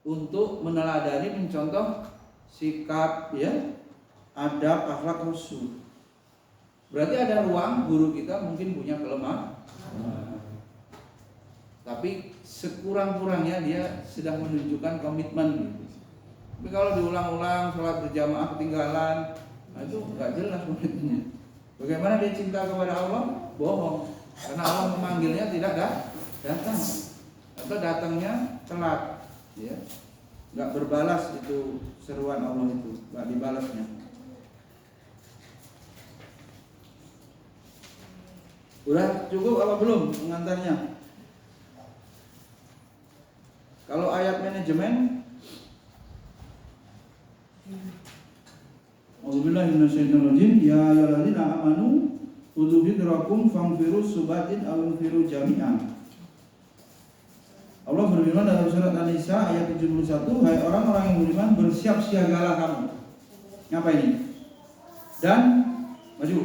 untuk meneladani, mencontoh sikap ya, adab, akhlak, rasul. Berarti ada ruang guru kita mungkin punya kelemahan. Tapi sekurang-kurangnya dia sedang menunjukkan komitmen gitu. Tapi kalau diulang-ulang sholat berjamaah ketinggalan, nah itu nggak jelas komitmennya. Bagaimana dia cinta kepada Allah? Bohong. Karena Allah memanggilnya tidak datang, atau datangnya telat, ya, nggak berbalas itu seruan Allah itu, nggak dibalasnya. Udah cukup apa belum pengantarnya? Kalau ayat manajemen, A'udzubillahi minasyaitonirrajim. Ya ayyuhalladzina amanu khudhu hidrakum fanfiru subatin aw infiru jami'an. Allah berfirman dalam surat An-Nisa ayat 71, hai orang-orang yang beriman, bersiap siagalah kamu. Ngapa ini? Dan maju.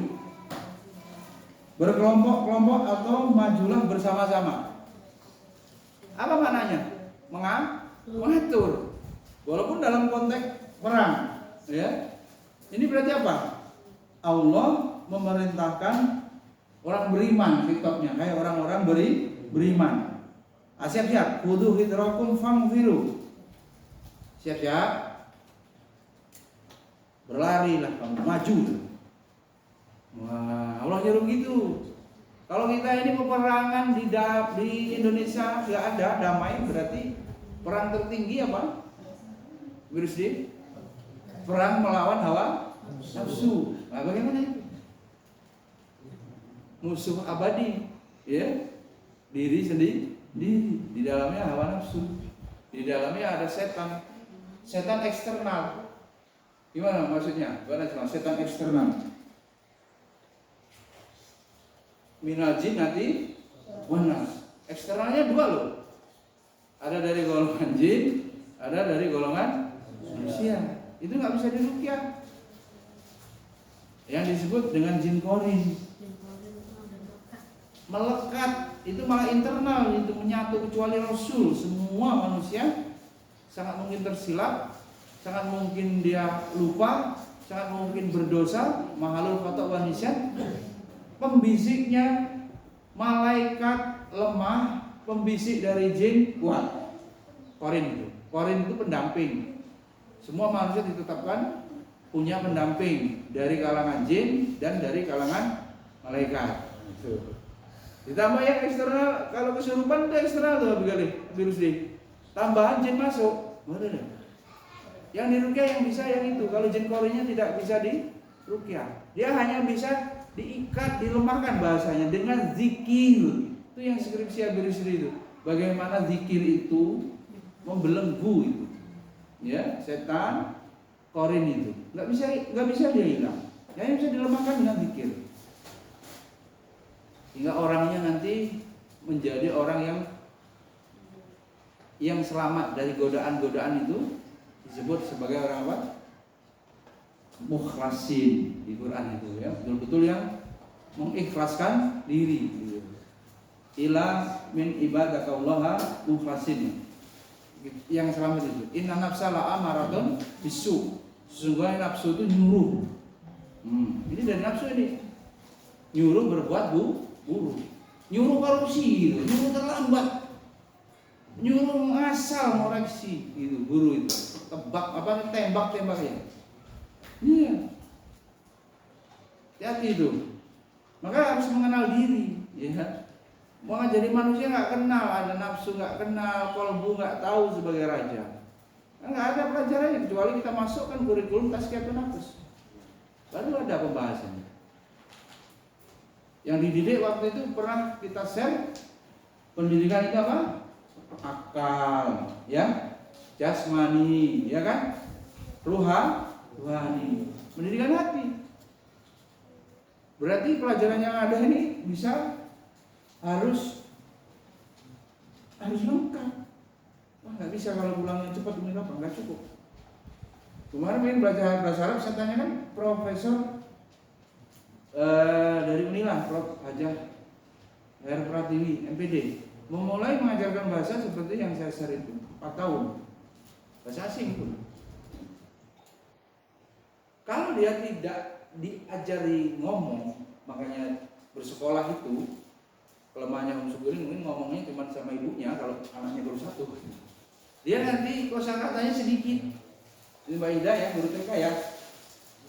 Berkelompok-kelompok atau majulah bersama-sama. Apa maknanya? Mengatur. Walaupun dalam konteks perang, ya. Ini berarti apa? Allah memerintahkan orang beriman, kitabnya, hai orang-orang beriman. Siap-siap, khudhu hidrakum fanfiru. Siap-siap. Berlarilah kamu, maju. Wah, Allah nyuruh gitu. Kalau kita ini peperangan di Indonesia nggak ada damai, berarti perang tertinggi apa? Virus D. Perang melawan hawa nafsu. Nah, bagaimana itu? Musuh abadi, ya, diri sendiri. Di dalamnya hawa nafsu, di dalamnya ada setan eksternal. Gimana maksudnya? Setan eksternal. Minal jin nanti wanas. Eksternalnya dua loh. Ada dari golongan jin, ada dari golongan manusia. Itu nggak bisa diruqyah. Yang disebut dengan jin korin, melekat itu malah internal, itu menyatu kecuali Rasul. Semua manusia sangat mungkin tersilap, sangat mungkin dia lupa, sangat mungkin berdosa, mahalul khata' wa nisyan. Pembisiknya malaikat lemah, pembisik dari jin kuat. Qarin itu pendamping. Semua manusia ditetapkan punya pendamping dari kalangan jin dan dari kalangan malaikat. Ditambah yang eksternal, kalau kesurupan itu eksternal tuh virus ini. Tambahan jin masuk, mana deh? Yang diruqyah yang bisa yang itu. Kalau jin qarinnya tidak bisa diruqyah, dia hanya bisa diikat, dilemahkan bahasanya dengan zikir. Itu yang skripsi virus itu. Bagaimana zikir itu membelenggu itu, ya setan qarin itu nggak bisa dia hilang. Yang bisa dilemahkan dengan zikir. Hingga orangnya nanti menjadi orang yang selamat dari godaan-godaan itu, disebut sebagai orang apa? Mukhlasin di Quran itu, ya, betul-betul yang mengikhlaskan diri gitu. Ila min ibadakallaha mukhlasin, yang selamat itu. Inna nafsa la'amaratun bisu, sesungguhnya nafsu itu nyuruh. Ini dari nafsu ini nyuruh berbuat buruk, nyuruh korupsi gitu, nyuruh terlambat, nyuruh ngasal ngoreksi gitu, guru itu tembak ya. Iya, hati itu. Maka harus mengenal diri, ya. Mau jadi manusia nggak kenal, ada nafsu nggak kenal, kolbu nggak tahu sebagai raja. Nggak ada pelajarannya kecuali kita masukkan kurikulum tazkiyatun nafs. Baru ada pembahasannya. Yang dididik waktu itu pernah kita share, pendidikan itu apa? Akal, ya, jasmani, ya kan? Ruhani, pendidikan hati. Berarti pelajaran yang ada ini harus lengkap. Wah, nggak bisa kalau pulangnya cepat ini apa? Nggak cukup. Kemarin ingin belajar bahasa Arab, saya tanya kan profesor dari Unila, Prof. Hajar Her Pratiwi, MPD, memulai mengajarkan bahasa seperti yang saya share itu 4 tahun, bahasa asing itu. Kalau dia tidak diajari ngomong, makanya bersekolah itu kelemahannya Syukuri mungkin ngomongnya cuma sama ibunya kalau anaknya baru 1. Dia nanti kosakatanya sedikit. Ini Mbak Ida ya, guru TK ya,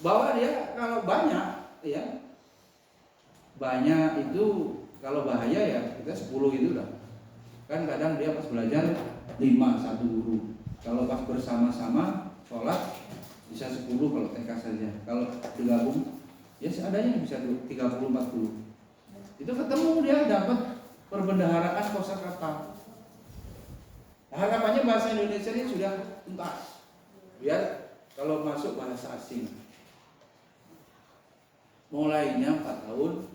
bahwa dia kalau banyak itu kalau bahaya ya kita 10 itu lah. Kan kadang dia pas belajar 5 satu guru. Kalau pas bersama-sama sholat bisa 10 kalau TK saja. Kalau digabung ya seadanya bisa 30-40. Itu ketemu dia dapat perbendaharaan kosakata. Harapannya bahasa Indonesia ini sudah tuntas. Biar kalau masuk bahasa asing. Mulainya 4 tahun,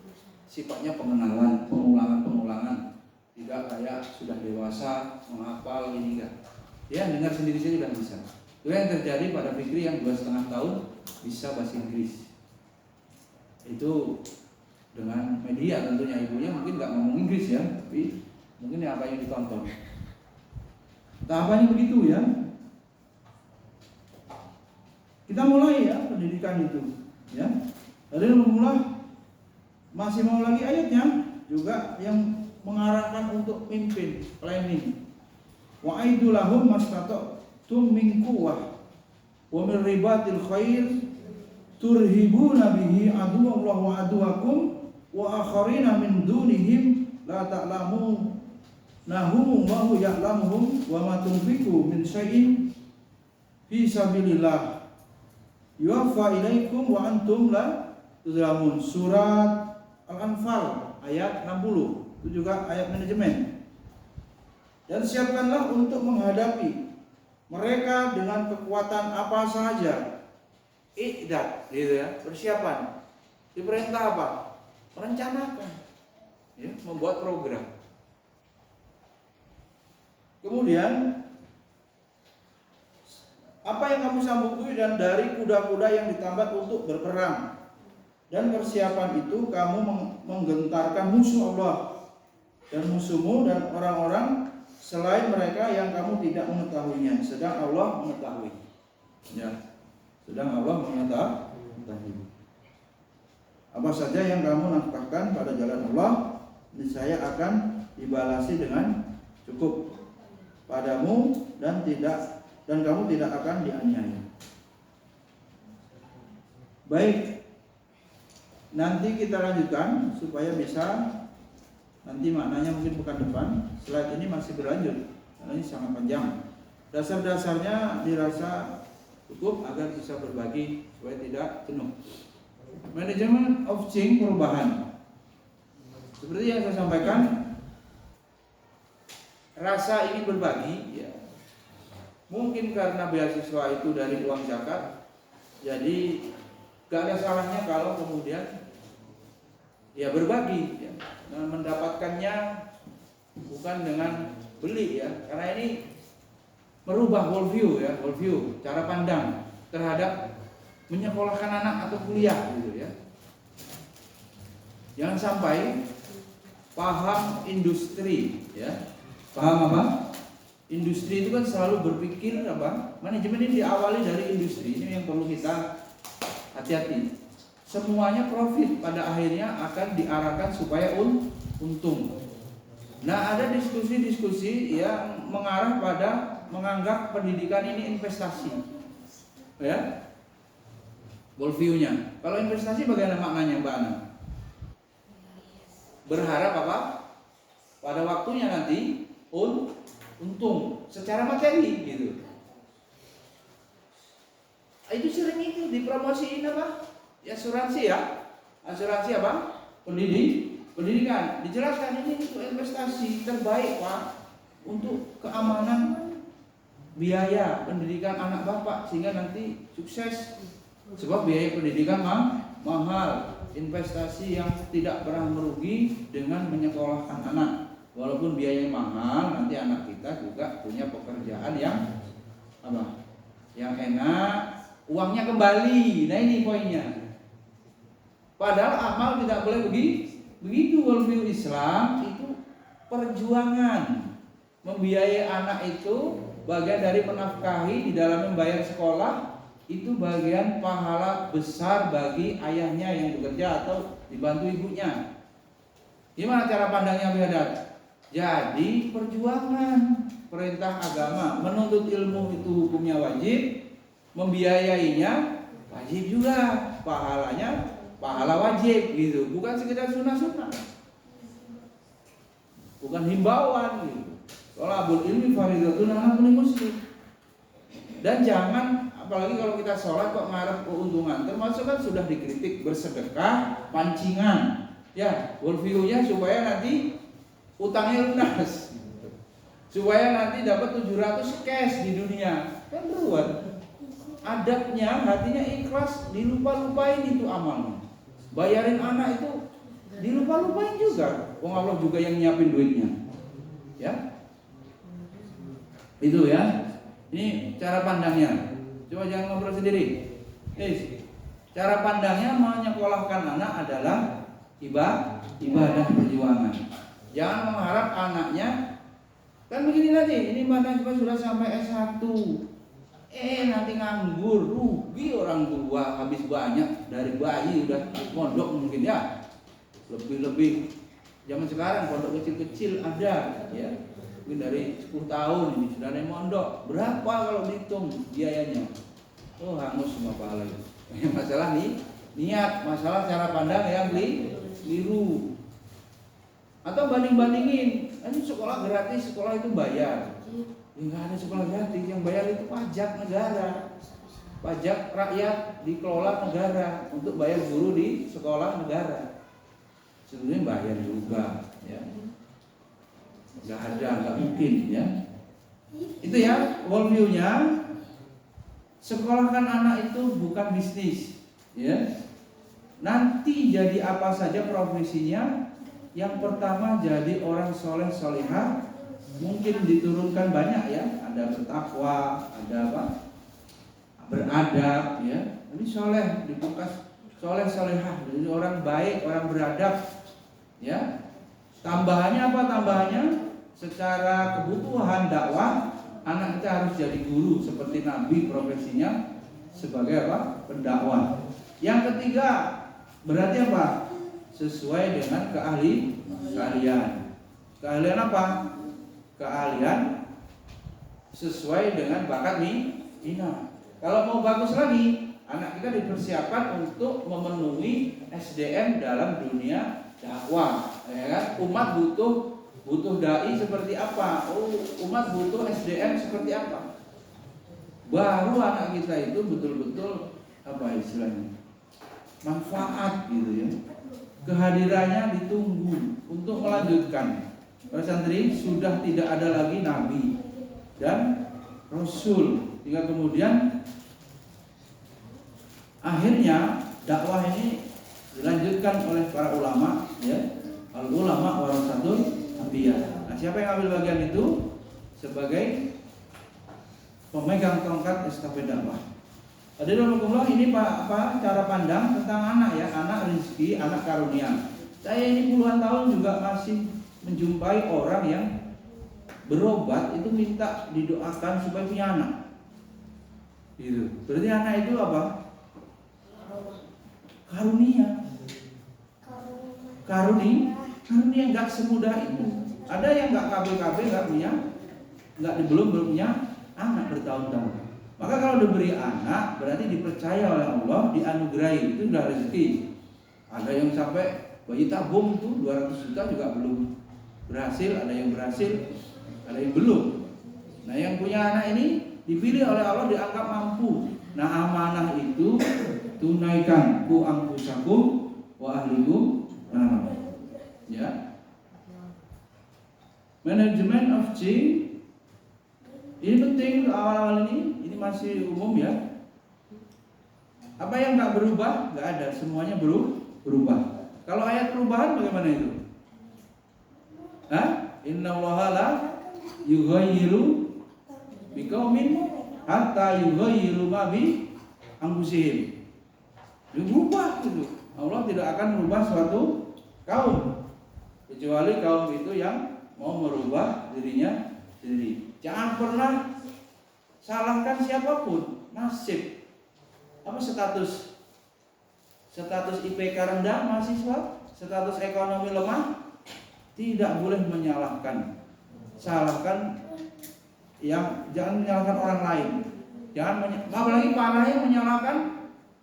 sifatnya pengenalan, pengulangan. Tidak kayak sudah dewasa menghafal ini enggak. Dia dengar sendiri saja sudah bisa. Itu yang terjadi pada Fikri yang 2,5 tahun bisa bahasa Inggris. Itu dengan media tentunya, ibunya mungkin nggak ngomong Inggris ya, tapi mungkin apa yang ditonton. Tahapannya begitu ya. Kita mulai ya pendidikan itu, ya. Dari mulai masih mau lagi ayatnya juga yang mengarahkan untuk mimpin, planning. Wa aidu lahum mastata'tum min quwwah wa min ribatil khair turhibuna bihi aduwwa wa aduwakum wa akharina min dunihim la ta'lamu nahum wa hu ya'lamuhum wa ma tunfiqu min syai'in fi sabilillah yuwaffa ilaikum wa antum la tuzlamun. Surat Al-Anfal ayat 60. Itu juga ayat manajemen. Dan siapkanlah untuk menghadapi mereka dengan kekuatan apa saja. I'dad, gitu ya, persiapan. Diperintah apa? Merencanakan, ya, membuat program. Kemudian apa yang kamu sanggupi dan dari kuda-kuda yang ditambat untuk berperang. Dan persiapan itu kamu menggentarkan musuh Allah dan musuhmu dan orang-orang selain mereka yang kamu tidak mengetahuinya, sedang Allah mengetahui. Ya, sedang Allah mengetahui. Apa saja yang kamu nafkahkan pada jalan Allah, niscaya akan dibalasi dengan cukup padamu dan kamu tidak akan dianiaya. Baik, nanti kita lanjutkan supaya bisa nanti maknanya mungkin pekan depan. Slide ini masih berlanjut karena ini sangat panjang. Dasar-dasarnya dirasa cukup agar bisa berbagi supaya tidak jenuh. Manajemen of change, perubahan. Seperti yang saya sampaikan, rasa ingin berbagi, ya. Mungkin karena beasiswa itu dari uang zakat, jadi gak ada salahnya kalau kemudian ya berbagi, ya. Nah, mendapatkannya bukan dengan beli, ya, karena ini merubah worldview, ya, worldview, cara pandang terhadap menyekolahkan anak atau kuliah, gitu ya. Jangan sampai paham industri, ya. Paham apa? Industri itu kan selalu berpikir apa? Manajemen ini diawali dari industri. Ini yang perlu kita hati-hati. Semuanya profit pada akhirnya akan diarahkan supaya untung. Nah, ada diskusi-diskusi yang mengarah pada menganggap pendidikan ini investasi, ya, worldview-nya. Kalau investasi bagaimana maknanya, Mbak Ana? Berharap apa? Pada waktunya nanti untung secara materi, gitu. Itu sering itu dipromosiin apa? Ya, asuransi, ya. Asuransi apa? Pendidikan. Dijelaskan ini untuk investasi terbaik, Pak, untuk keamanan biaya pendidikan anak Bapak sehingga nanti sukses. Sebab biaya pendidikan mahal, investasi yang tidak pernah merugi dengan menyekolahkan anak. Walaupun biayanya mahal, nanti anak kita juga punya pekerjaan yang apa? Yang enak, uangnya kembali. Nah, ini poinnya. Padahal amal tidak boleh begitu. Worldview Islam itu perjuangan. Membiayai anak itu bagian dari menafkahi, di dalam membayar sekolah itu bagian pahala besar bagi ayahnya yang bekerja atau dibantu ibunya. Gimana cara pandangnya Bihadat? Jadi perjuangan. Perintah agama menuntut ilmu itu hukumnya wajib, membiayainya wajib juga, pahalanya pahala wajib, gitu. Bukan sekedar sunnah-sunnah, bukan himbauan, gitu. Thalabul ilmi fardhatun 'ala kulli muslim. Dan jangan, apalagi kalau kita sholat kok ngarep keuntungan, termasuk kan sudah dikritik bersedekah pancingan, ya, worldview-nya supaya nanti utangnya lunas, supaya nanti dapat 700 cash di dunia, kan beruat. Adabnya hatinya ikhlas, dilupa-lupain itu amalnya. Bayarin anak itu dilupa-lupain juga, wong Allah juga yang nyiapin duitnya, ya. Itu, ya. Ini cara pandangnya. Coba jangan ngobrol sendiri. Cara pandangnya menyekolahkan anak adalah ibadah perjuangan. Jangan mengharap anaknya kan begini nanti, ini mahasiswa sudah sampai S1, nanti nganggur, rugi orang tua, habis banyak dari bayi udah pondok mungkin, ya. Lebih zaman sekarang pondok kecil-kecil ada, ya. Mungkin dari 10 tahun ini sudah ada yang mondok. Berapa kalau dihitung biayanya? Oh, hangus semua pahala itu. Masalah nih niat, masalah cara pandang yang keliru. Atau banding-bandingin, ini sekolah gratis, sekolah itu bayar. Enggak ada sekolah gratis, yang bayar itu pajak negara. Pajak rakyat dikelola negara untuk bayar guru di sekolah negara. Sebenarnya bayar juga, ya. Enggak ada, enggak mungkin, ya. Itu, ya, worldview-nya. Sekolahkan anak itu bukan bisnis, ya. Nanti jadi apa saja profesinya. Yang pertama jadi orang soleh solihah, mungkin diturunkan banyak, ya. Ada bertakwa, ada apa? Beradab, ya. Ini soleh dibukas soleh solihah, jadi orang baik, orang beradab, ya. Tambahannya apa? Tambahannya secara kebutuhan dakwah anak kita harus jadi guru seperti Nabi profesinya sebagai apa? Pendakwah. Yang ketiga berarti apa? Sesuai dengan keahlian. Keahlian apa? Keahlian sesuai dengan bakat minat. Kalau mau bagus lagi, anak kita dipersiapkan untuk memenuhi SDM dalam dunia dakwah, ya kan? Umat butuh dai seperti apa? Oh, umat butuh SDM seperti apa? Baru anak kita itu betul-betul apa istilahnya? Manfaat gitu ya. Kehadirannya ditunggu untuk melanjutkan. Para santri sudah tidak ada lagi nabi dan rasul. Hingga kemudian akhirnya dakwah ini dilanjutkan oleh para ulama, ya. Al ulama warasatul anbiya. Nah, siapa yang ambil bagian itu sebagai pemegang tongkat estafet dakwah? Alhamdulillah, ini apa cara pandang tentang anak ya, anak rezeki, anak karunia. Saya ini puluhan tahun juga masih menjumpai orang yang berobat itu minta didoakan supaya punya anak. Gitu. Berarti anak itu apa? Karunia. Karunia nggak semudah itu. Ada yang nggak KB nggak punya, belum punya anak bertahun-tahun. Maka kalau diberi anak berarti dipercaya oleh Allah, dianugerahi, itu sudah rezeki. Ada yang sampai bayi tabung itu 200 juta juga belum berhasil, ada yang berhasil, ada yang belum. Nah, yang punya anak ini dipilih oleh Allah, dianggap mampu. Nah, amanah itu tunaikan ku angkusakum wa ahlikum. Ya. Manajemen of change ini penting untuk awal-awal ini masih umum ya. Apa yang nggak berubah? Nggak ada, semuanya berubah. Kalau ayat perubahan bagaimana itu? Innallaha la yughayyiru biqaumin hatta yughayyiru ma bi anfusihim. Berubah itu. Allah tidak akan merubah suatu kaum kecuali kaum itu yang mau merubah dirinya sendiri. Jangan pernah salahkan siapapun. Nasib apa status IPK rendah mahasiswa, status ekonomi lemah, tidak boleh menyalahkan. Salahkan jangan menyalahkan orang lain. Apalagi parahnya menyalahkan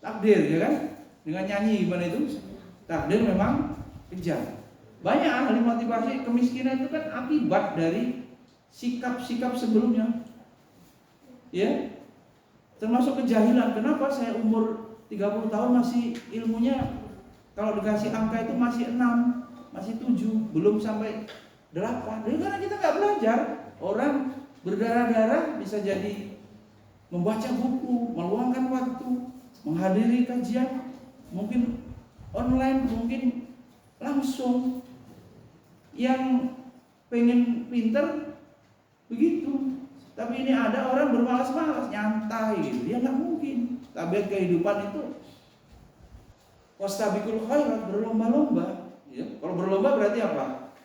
takdir, ya kan? Dengan nyanyi gimana itu? Takdir memang kejam. Banyak ahli motivasi kemiskinan itu kan akibat dari sikap-sikap sebelumnya. Ya. Termasuk kejahilan. Kenapa saya umur 30 tahun masih ilmunya kalau dikasih angka itu masih 6, masih 7, belum sampai 8. Jadi karena kita nggak belajar. Orang berdarah-darah bisa jadi membaca buku, meluangkan waktu, menghadiri kajian, mungkin online, mungkin langsung. Yang pengen pinter begitu. Tapi ini ada orang bermalas-malas, nyantai gitu. Ya nggak mungkin. Tabiat kehidupan itu wastabikul khairat, berlomba-lomba. Ya. Kalau berlomba berarti apa?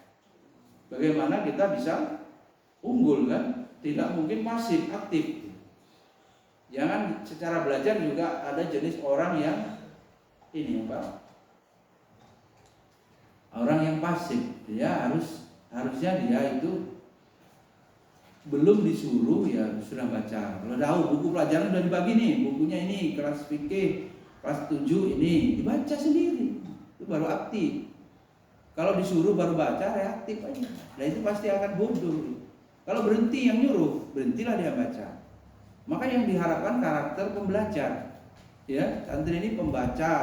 Bagaimana kita bisa unggul kan? Tidak mungkin pasif, aktif. Jangan secara belajar juga ada jenis orang yang ini apa? Orang yang pasif. Dia harusnya dia itu belum disuruh ya sudah baca. Kalau tahu buku pelajaran sudah dibagi nih, bukunya ini kelas fikih kelas 7 ini dibaca sendiri. Itu baru aktif. Kalau disuruh baru baca reaktif aja. Nah itu pasti akan bodoh. Kalau berhenti yang nyuruh, berhentilah dia baca. Maka yang diharapkan karakter pembelajar. Ya, santri ini pembaca,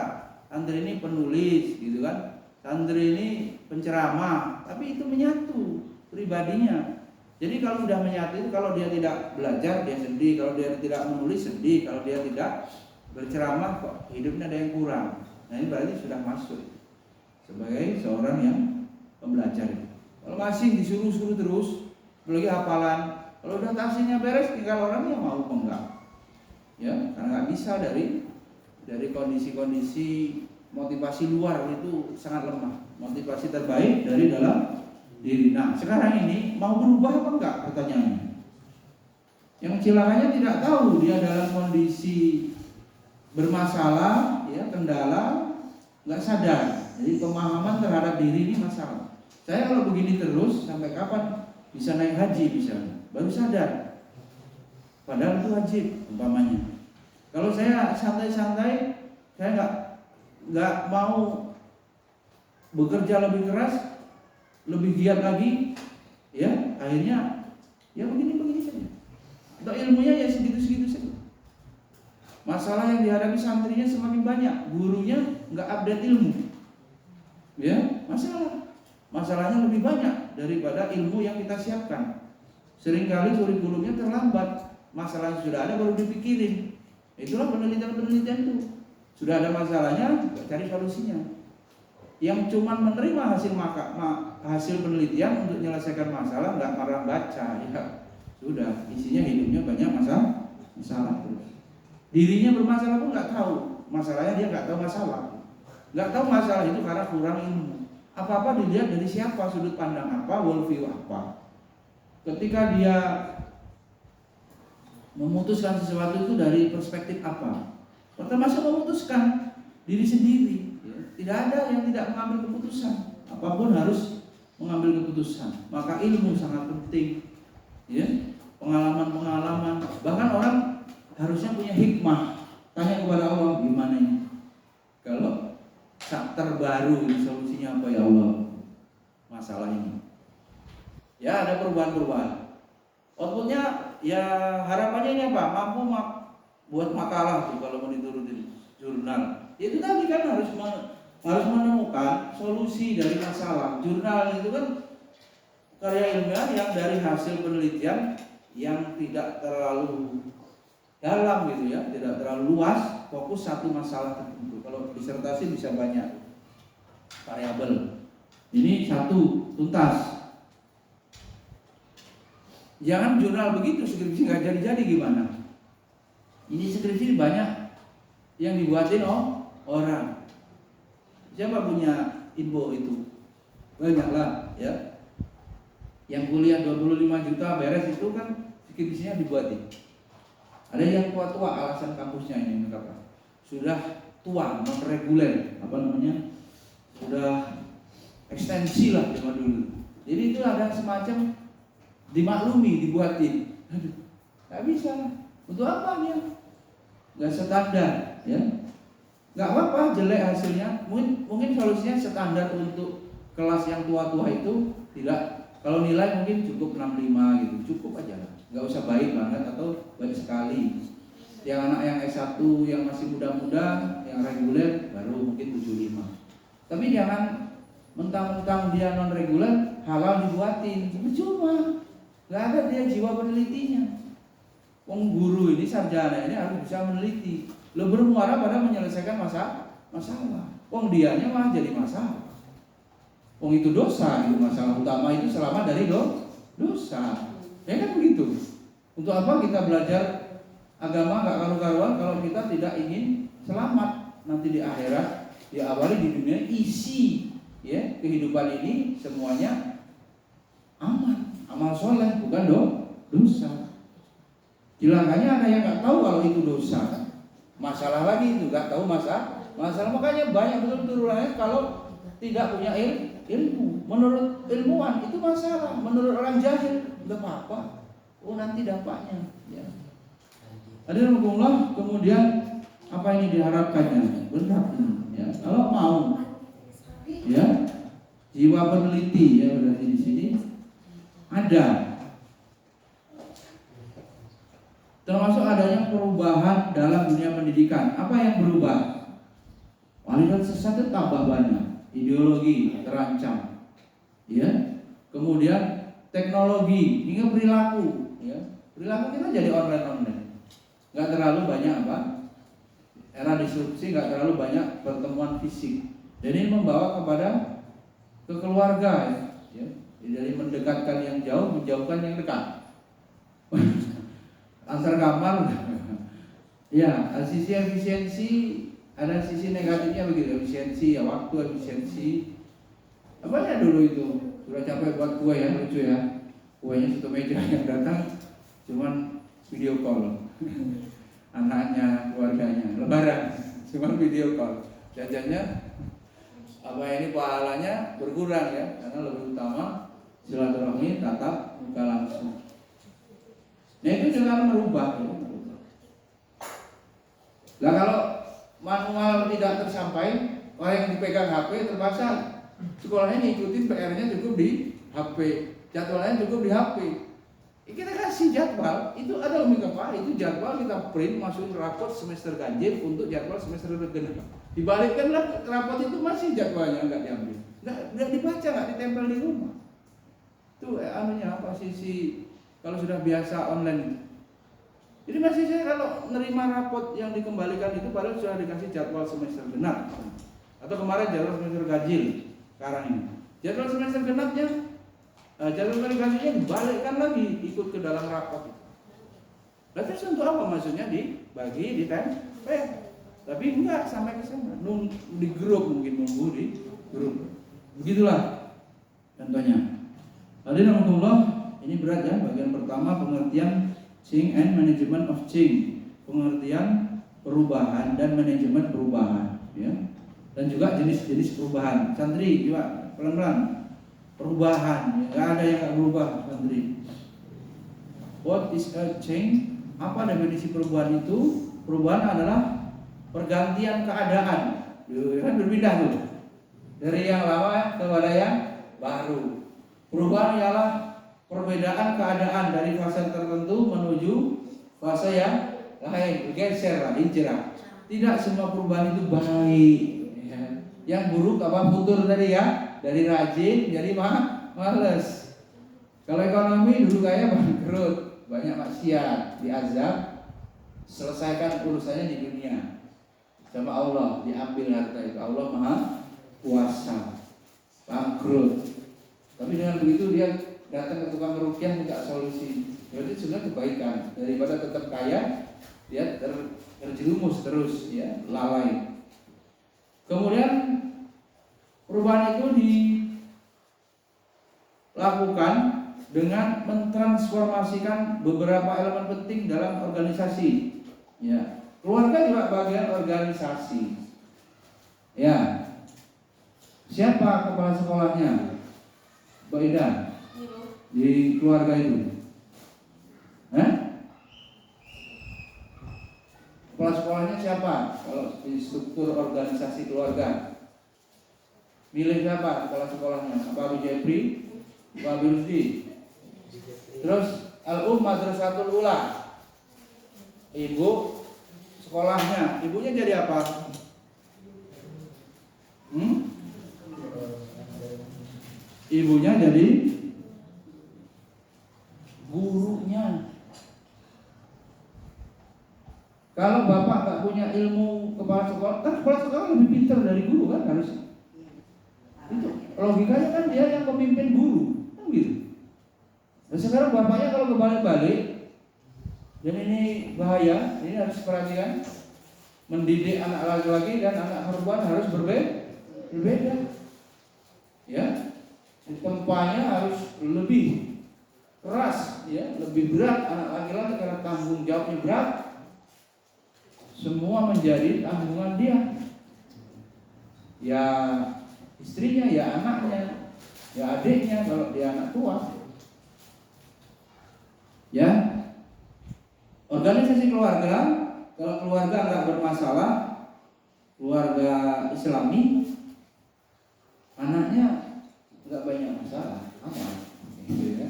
santri ini penulis gitu kan. Santri ini penceramah, tapi itu menyatu pribadinya. Jadi kalau sudah menyatu itu, kalau dia tidak belajar dia sedih, kalau dia tidak menulis sedih, kalau dia tidak berceramah kok hidupnya ada yang kurang. Nah ini berarti sudah masuk sebagai seorang yang pembelajar. Kalau masih disuruh-suruh terus, apalagi hafalan, kalau udah tasnya beres tinggal orangnya mau apa enggak. Ya, karena nggak bisa dari kondisi-kondisi motivasi luar itu sangat lemah. Motivasi terbaik dari dalam diri. Nah, sekarang ini mau berubah apa enggak pertanyaannya? Yang celakanya tidak tahu dia dalam kondisi bermasalah, ya, kendala, nggak sadar. Jadi pemahaman terhadap diri ini masalah. Saya kalau begini terus sampai kapan bisa naik haji misalnya, baru sadar. Padahal itu wajib umpamanya. Kalau saya santai-santai, saya nggak mau bekerja lebih keras, lebih giat lagi, ya akhirnya ya begini saja. Atau ilmunya ya segitu-segitu saja. Masalah yang dihadapi santrinya semakin banyak, gurunya nggak update ilmu, ya masalahnya lebih banyak daripada ilmu yang kita siapkan. Seringkali kurikulumnya terlambat, masalah yang sudah ada baru dipikirin. Itulah penelitian itu. Sudah ada masalahnya, cari solusinya. Yang cuma menerima hasil penelitian untuk menyelesaikan masalah, nggak marah baca, ya sudah, isinya hidupnya banyak masalah terus. Dirinya bermasalah pun nggak tahu masalahnya, dia nggak tahu masalah itu karena kurang ilmu. Apa-apa dilihat dari siapa, sudut pandang apa, worldview apa. Ketika dia memutuskan sesuatu itu dari perspektif apa? Pertama memutuskan diri sendiri, ya. Tidak ada yang tidak mengambil keputusan. Apapun harus mengambil keputusan. Maka ilmu sangat penting, ya. Pengalaman. Bahkan orang harusnya punya hikmah. Tanya kepada Allah, gimana ini? Kalau chapter baru ini solusinya apa ya Allah? Masalah ini. Ya ada perubahan. Outputnya ya harapannya ini apa? Mampu buat makalah tuh kalau mau diturutin jurnal. Itu tadi kan harus menemukan solusi dari masalah. Jurnal itu kan karya ilmiah yang dari hasil penelitian yang tidak terlalu dalam gitu ya, tidak terlalu luas, fokus satu masalah tertentu. Kalau disertasi bisa banyak variabel. Ini satu tuntas. Jangan jurnal begitu, skripsi nggak jadi gimana? Ini skripsi banyak yang dibuatin orang. Siapa punya info itu? Banyak lah, ya. Yang kuliah 25 juta beres itu kan skripsinya dibuatin. Ada yang tua-tua, alasan kampusnya ini apa? Sudah tua, non reguler, sudah ekstensi lah zaman dulu. Jadi itu ada semacam dimaklumi, dibuatin. Aduh, nggak bisa. Untuk apa dia? Nggak standar, ya. Nggak apa-apa, jelek hasilnya. Mungkin solusinya standar untuk kelas yang tua-tua itu tidak. Kalau nilai mungkin cukup 65 gitu, cukup aja lah. Nggak usah baik banget atau baik sekali. Yang anak yang S1 yang masih muda-muda, yang reguler baru mungkin 75. Tapi jangan mentang-mentang dia non reguler halal dibuatin, percuma. Nggak ada dia jiwa penelitinya. Wong guru ini sarjana ini harus bisa meneliti. Lo bermuara pada menyelesaikan masalah. Wong dianya malah jadi masalah. Wong itu dosa, itu masalah utama itu selama dari dosa. Ya kan begitu. Untuk apa kita belajar agama nggak karu-karuan kalau kita tidak ingin selamat nanti di akhirat, diawali di dunia isi ya kehidupan ini semuanya aman, amal soleh bukan dosa. Celakanya ada yang nggak tahu kalau itu dosa, masalah lagi itu nggak tahu masalah. Makanya banyak betul-betul kalau tidak punya ilmu. Menurut ilmuwan itu masalah, menurut orang jahil nggak apa-apa. Oh nanti dampaknya. Ya. Hadirin kemudian apa yang diharapkannya? Berat ini. Ya. Kalau mau, ya jiwa peneliti ya berarti di sini ada. Termasuk adanya perubahan dalam dunia pendidikan. Apa yang berubah? Aliran sesat itu tambah banyak. Ideologi terancam, ya. Kemudian teknologi hingga perilaku, ya. Perilaku kita jadi online. Nggak terlalu banyak era disrupsi, nggak terlalu banyak pertemuan fisik. Jadi ini membawa kepada kekeluarga, ya. Dari mendekatkan yang jauh, menjauhkan yang dekat. Antar kamar, ya. Sisi efisiensi ada sisi negatifnya begitu, efisiensi, ya waktu, efisiensi. Apanya dulu itu sudah capek buat kue ya, lucu ya, kuenya satu meja yang datang cuman video call, anaknya, keluarganya, lebaran cuman video call, jajannya apa ini pahalanya berkurang ya, karena lebih utama silaturahmi tatap muka langsung. Nah itu juga merubah ya. Nah kalau manual tidak tersampai, orang yang dipegang HP terpaksa sekolahnya ngikutin PR-nya cukup di HP, jadwalnya cukup di HP. Kita kasih jadwal, itu ada Omega Pak, itu jadwal kita print masukin rapot semester ganjil untuk jadwal semester genap. Dibalikkanlah rapot itu masih jadwalnya nggak diambil, nggak dibaca, nggak ditempel di rumah. Itu anunya apa sisi kalau sudah biasa online. Jadi masih saya kalau nerima rapot yang dikembalikan itu padahal sudah dikasih jadwal semester genap. Atau kemarin jadwal semester ganjil, sekarang ini. Jadwal semester genapnya, jadwal verifikasinya dibalikkan lagi ikut ke dalam rapot. Berarti untuk apa maksudnya dibagi, ditempel? Tapi enggak sampai ke sana. Di grup mungkin nunggu di grup. Begitulah contohnya. Hadirin Allah, ini berat ya bagian pertama pengertian change and management of change, pengertian perubahan dan manajemen perubahan, ya. Dan juga jenis-jenis perubahan. Santri coba pelan-pelan. Perubahan, nggak ada yang nggak berubah, santri. What is a change? Apa definisi perubahan itu? Perubahan adalah pergantian keadaan. Kan berbeda tuh. Dari yang lama kepada yang baru. Perubahan ialah perbedaan keadaan dari fase tertentu menuju fase yang lain, bergeser lah, hijrah. Tidak semua perubahan itu baik. Ya. Yang buruk apa futur tadi ya, dari rajin jadi males. Kalau ekonomi dulu kaya bangkrut, banyak maksiat, diazab, selesaikan urusannya di dunia. Sama Allah diambil harta itu. Allah Maha Kuasa, bangkrut. Tapi dengan begitu dia datang ke tukang ruqyah minta solusi. Berarti sudah kebaikan daripada tetap kaya dia terjerumus terus ya, lalai. Kemudian perubahan itu dilakukan dengan mentransformasikan beberapa elemen penting dalam organisasi. Ya, keluarga juga bagian organisasi. Ya, siapa kepala sekolahnya? Mbak Ida di keluarga itu, kepala sekolahnya siapa? Kalau di struktur organisasi keluarga, milih siapa kepala sekolahnya? Pak Abu Jepri, Pak Birdi. Terus Madrasatul Ula, ibu sekolahnya, ibunya jadi apa? Ibunya jadi gurunya. Kalau bapak nggak punya ilmu kepala sekolah, kan kepala sekolah lebih pintar dari guru kan harusnya. Itu logikanya kan dia yang pemimpin guru, kan gitu. Nah sekarang bapaknya kalau kebalik-balik, dan ini bahaya, ini harus perhatikan. Mendidik anak laki-laki dan anak perempuan harus berbeda. Ya. Tempanya harus lebih keras, ya, lebih berat anak laki-laki karena tanggung jawabnya berat. Semua menjadi tanggungan dia. Ya istrinya, ya anaknya, ya adiknya kalau dia anak tua. Ya, organisasi keluarga, kalau keluarga nggak bermasalah, keluarga Islami, anaknya nggak banyak masalah, apa? Gitu ya.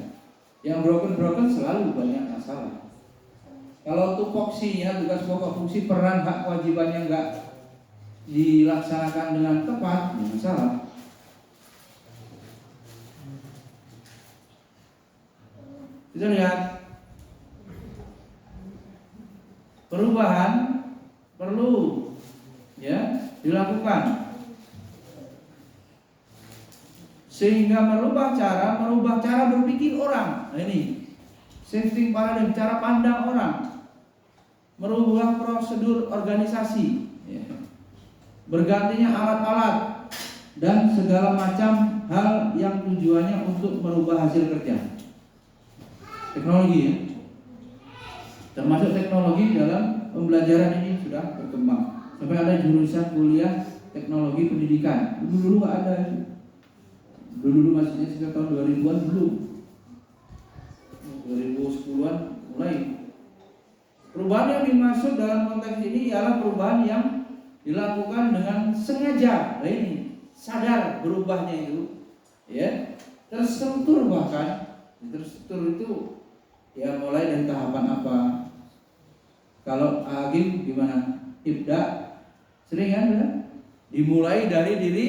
Yang broken selalu banyak masalah. Kalau tupoksinya, tugas pokok fungsi peran hak kewajibannya nggak dilaksanakan dengan tepat, ya masalah. Kita lihat perubahan perlu ya dilakukan. Sehingga merubah cara berpikir orang. Nah ini shifting paradigm, cara pandang orang, merubah prosedur organisasi. Ya. bergantinya alat-alat dan segala macam hal yang tujuannya untuk merubah hasil kerja. Teknologi ya, termasuk teknologi dalam pembelajaran ini sudah berkembang. Sampai ada jurusan kuliah teknologi pendidikan. Dulu nggak ada. Dulu maksudnya sekitar tahun 2000-an dulu. 2010-an mulai. Perubahan yang dimaksud dalam konteks ini ialah perubahan yang dilakukan dengan sengaja. Nah ini sadar berubahnya itu, ya, terstruktur bahkan. Terstruktur itu ya mulai dari tahapan apa? Kalau agim gimana? Ibda sering kan? Dimulai dari diri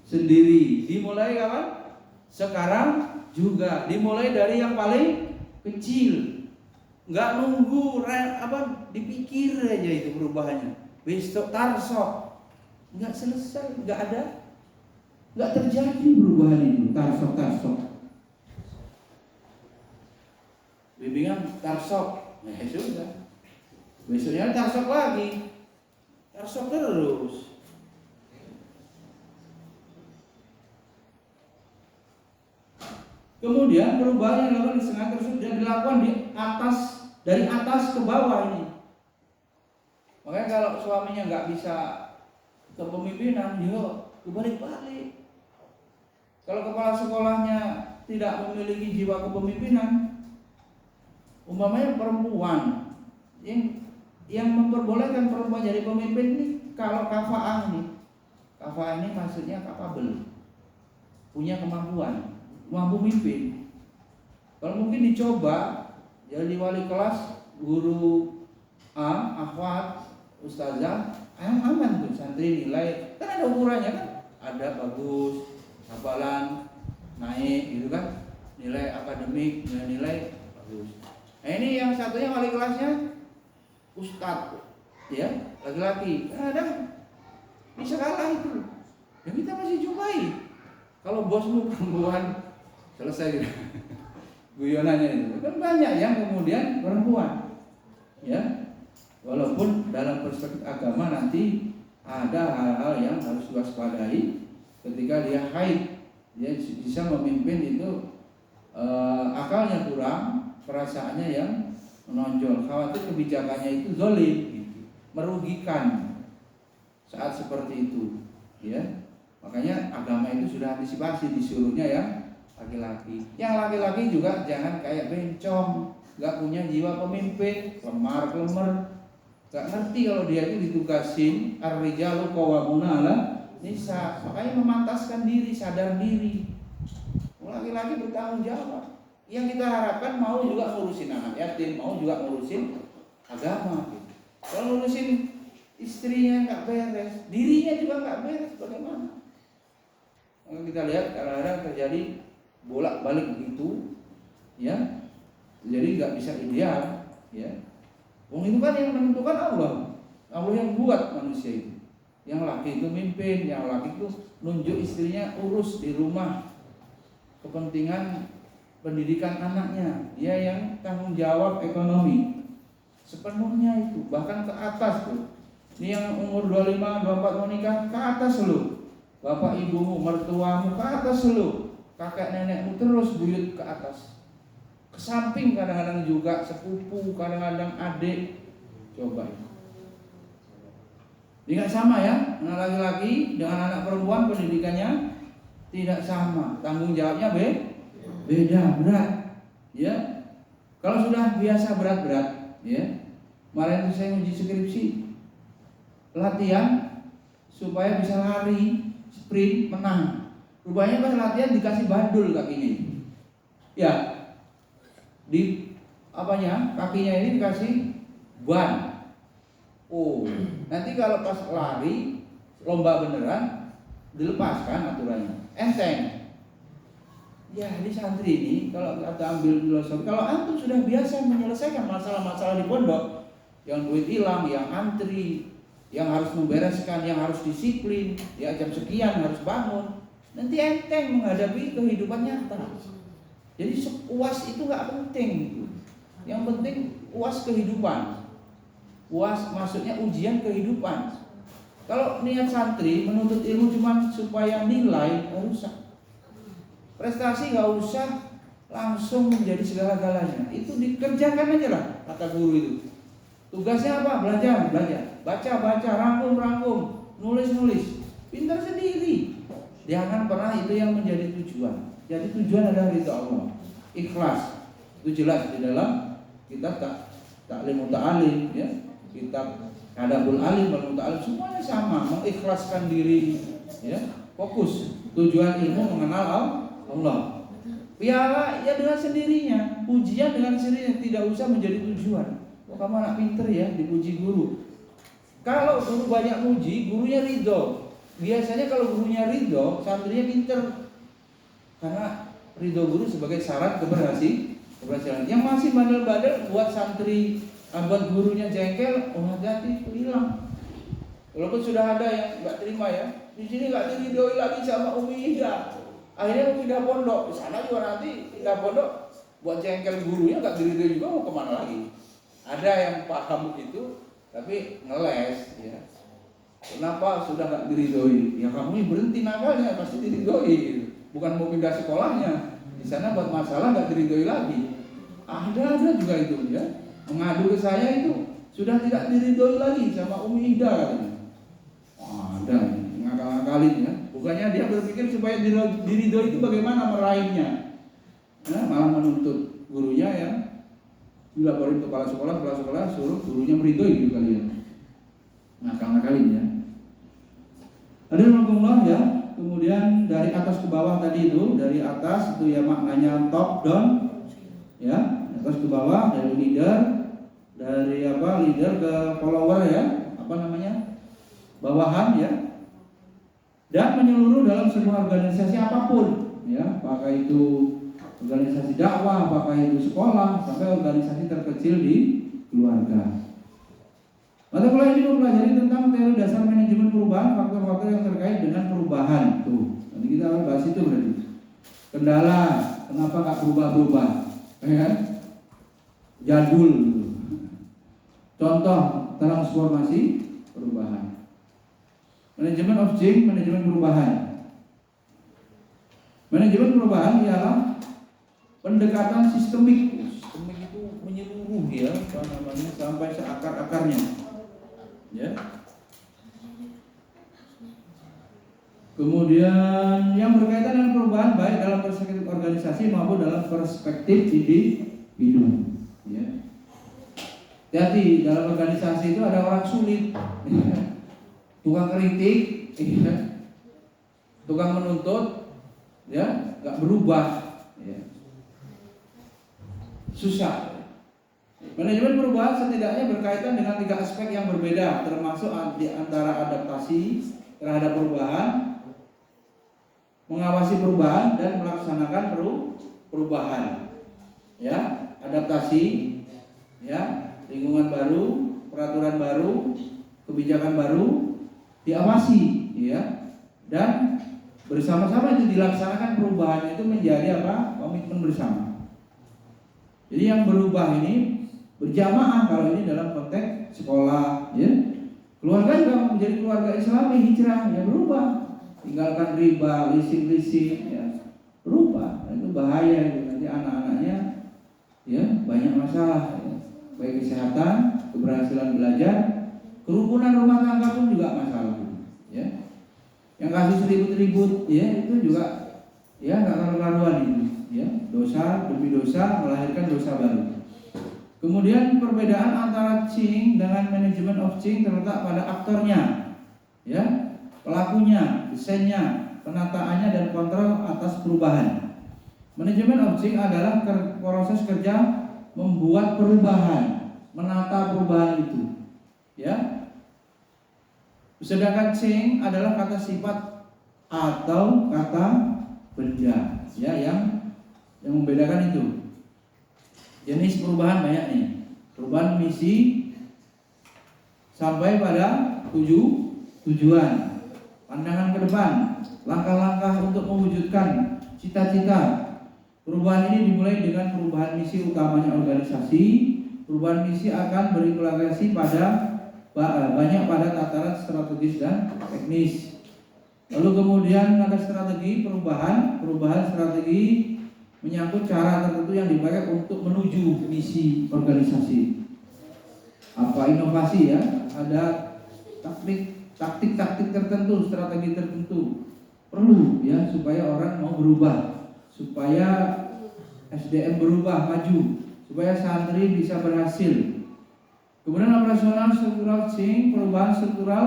sendiri. Dimulai kapan? Sekarang juga. Dimulai dari yang paling kecil. Nggak nunggu dipikir aja itu perubahannya. Besok tarsok. Nggak selesai, nggak ada. Nggak terjadi perubahan itu. Tarsok. Bimbingan tarsok. Nah, sudah. Besoknya tarsok lagi. Tarsok terus. Kemudian perubahan yang dilakukan di sengaja tersebut dan dilakukan dari atas ke bawah ini. Makanya kalau suaminya nggak bisa kepemimpinan, yo kebalik-balik. Kalau kepala sekolahnya tidak memiliki jiwa kepemimpinan, umpamanya perempuan yang memperbolehkan perempuan jadi pemimpin ini kalau kafaah ini maksudnya kapabel, punya kemampuan, mampu mimpin. Kalau mungkin dicoba jadi wali kelas, guru akhwat, ustazah, aman tuh santri nilai kan ada ukurannya kan, ada bagus, hafalan naik gitu kan, nilai akademik, nilai bagus. Nah ini yang satunya wali kelasnya ustadz, ya laki-laki, kadang bisa kalah itu. Ya kita masih jumpai. Kalau bosmu perempuan selesai gitu. Guyonannya itu kan banyak yang kemudian perempuan, ya. Walaupun dalam perspektif agama nanti ada hal-hal yang harus diwaspadai ketika dia haid, dia bisa memimpin itu akalnya kurang, perasaannya yang menonjol, khawatir kebijakannya itu zalim, gitu, merugikan saat seperti itu, ya. Makanya agama itu sudah antisipasi, disuruhnya yang laki-laki. Yang laki-laki juga jangan kayak bencong, nggak punya jiwa pemimpin, lemar-lemer, nggak ngerti kalau dia itu ditugasin ar-rijalu qawwamuna 'ala nisa. Makanya memantaskan diri, sadar diri. Laki-laki bertanggung jawab. Yang kita harapkan mau juga ngurusin anak yatim, mau juga ngurusin agama. Gitu. Kalau ngurusin istrinya nggak beres, dirinya juga nggak beres, bagaimana? Kalau kita lihat kadang-kadang terjadi bolak-balik begitu, ya, jadi nggak bisa ideal, ya. Wong itu kan yang menentukan Allah yang buat manusia itu. Yang laki itu mimpin, yang laki itu nunjuk istrinya urus di rumah, kepentingan pendidikan anaknya, dia yang tanggung jawab ekonomi sepenuhnya itu, bahkan ke atas tuh. Ini yang umur 25, 24 mau nikah, ke atas lu. Bapak ibumu, mertuamu, ke atas lu. Kakek nenekmu terus buyut ke atas. Ke samping kadang-kadang juga sepupu, kadang-kadang adik. Coba ini. Ini gak sama ya, anak laki-laki dengan anak perempuan pendidikannya tidak sama, tanggung jawabnya beda, berat, ya. Kalau sudah biasa berat-berat, ya. Kemarin saya uji skripsi, latihan supaya bisa lari, sprint, menang. Rupanya pas latihan dikasih bandul kakinya, ya. Di kakinya ini dikasih ban. Oh, nanti kalau pas lari lomba beneran dilepaskan aturannya, enteng. Ya, ini santri ini kalau kita ambil filosofi, kalau antum sudah biasa menyelesaikan masalah-masalah di pondok, yang duit hilang, yang antri, yang harus membereskan, yang harus disiplin, ya jam sekian harus bangun, nanti enteng menghadapi kehidupan nyata. Jadi UAS itu nggak penting gitu. Yang penting UAS kehidupan. UAS maksudnya ujian kehidupan. Kalau niat santri menuntut ilmu cuma supaya nilai, rusak. Prestasi nggak usah langsung menjadi segala-galanya. Itu dikerjakan aja lah, kata guru itu. Tugasnya apa? Belajar, baca, rangkum, nulis. Pintar sendiri. Jangan pernah itu yang menjadi tujuan. Jadi tujuan adalah ridha Allah, ikhlas. Itu jelas di dalam kitab Ta'lim Muta'alim, ya. Kitab Adabul Alim wal Muta'alim, semuanya sama, mengikhlaskan diri, ya. Fokus. Tujuan ilmu mengenal Allah. Piala ya dengan sendirinya, pujian dengan sendirinya, tidak usah menjadi tujuan. Oh, kamu anak pinter ya, dipuji guru. Kalau guru banyak muji, gurunya ridho. Biasanya kalau gurunya ridho, santrinya pinter. Karena ridho guru sebagai syarat keberhasilan. Yang masih bandel-bandel buat santri, buat gurunya jengkel, oh hati-hati itu hilang. Walaupun sudah ada yang nggak terima ya, di sini nggak diridhoi lagi sama Umi Ida. Akhirnya pindah pondok, di sana juga nanti pindah pondok buat jengkel gurunya nggak diridhoi juga, mau kemana lagi? Ada yang paham begitu, tapi ngeles, ya. Kenapa sudah nggak diridhoi? Ya kamu ini berhenti nakalnya, pasti diridhoi. Gitu. Bukan mau pindah sekolahnya, di sana buat masalah nggak diridhoi lagi. Ada juga itu, ya. Mengadu ke saya itu sudah tidak diridhoi lagi sama Umi Ida, katanya. Ada ngakal-ngakalin ya. Bukannya dia berpikir supaya diridhoi itu bagaimana meraihnya, nah, malah menuntut gurunya ya, dilaporin ke kepala sekolah suruh gurunya meridhoi gitu kalian. Ngakal-ngakalin ya. Ada Allah ya. Kemudian dari atas ke bawah tadi itu, dari atas itu ya maknanya top down, ya, atas ke bawah, dari leader ke follower ya, bawahan ya. Dan menyeluruh dalam sebuah organisasi apapun, ya, apakah itu organisasi dakwah, apakah itu sekolah, sampai organisasi terkecil di keluarga. Mata kuliah ini mempelajari tentang teori dasar manajemen perubahan, faktor-faktor yang terkait dengan perubahan. Tuh, nanti kita akan bahas itu berarti. Kendala, kenapa nggak berubah-berubah, ya kan? Jadul. Contoh transformasi perubahan. Manajemen of change, manajemen perubahan. Manajemen perubahan ialah pendekatan sistemik. Sistemik itu menyeluruh ya, sampai seakar-akarnya. Ya. Kemudian yang berkaitan dengan perubahan baik dalam perspektif organisasi maupun dalam perspektif individu. Ya. Jadi dalam organisasi itu ada orang sulit. Tukang kritik, tukang menuntut, ya, nggak berubah, ya. Susah. Manajemen perubahan setidaknya berkaitan dengan 3 aspek yang berbeda, termasuk di antara adaptasi terhadap perubahan, mengawasi perubahan, dan melaksanakan perubahan. Ya, adaptasi, ya, lingkungan baru, peraturan baru, kebijakan baru. Diawasi, ya, dan bersama-sama itu dilaksanakan perubahan itu menjadi apa? Komitmen bersama. Jadi yang berubah ini berjamaah kalau ini dalam konteks sekolah, ya. Keluarga juga menjadi keluarga Islami hijrah, ya berubah. Tinggalkan riba, leasing, ya, berubah. Nah, itu bahaya itu. Nanti anak-anaknya, ya, banyak masalah, ya. Baik kesehatan, keberhasilan belajar. Kerukunan rumah tangga pun juga masalah, ya. Yang kasus ribut-ribut, ya, itu juga, ya, nggak karu-karuan ini, ya. Dosa demi dosa melahirkan dosa baru. Kemudian perbedaan antara change dengan manajemen of change terletak pada aktornya, ya, pelakunya, desainnya, penataannya, dan kontrol atas perubahan. Manajemen of change adalah proses kerja membuat perubahan, menata perubahan itu, ya. Sedangkan change adalah kata sifat atau kata benda, ya, yang membedakan itu. Jenis perubahan banyak nih. Perubahan misi sampai pada tujuan, pandangan ke depan, langkah-langkah untuk mewujudkan cita-cita. Perubahan ini dimulai dengan perubahan misi utamanya organisasi. Perubahan misi akan berimplikasi pada banyak pada tataran strategis dan teknis. Lalu kemudian ada strategi perubahan strategi menyangkut cara tertentu yang dipakai untuk menuju misi organisasi. Apa inovasi ya? Ada taktik tertentu, strategi tertentu perlu ya supaya orang mau berubah, supaya SDM berubah maju, supaya santri bisa berhasil. Kemudian operasional struktural change, perubahan struktural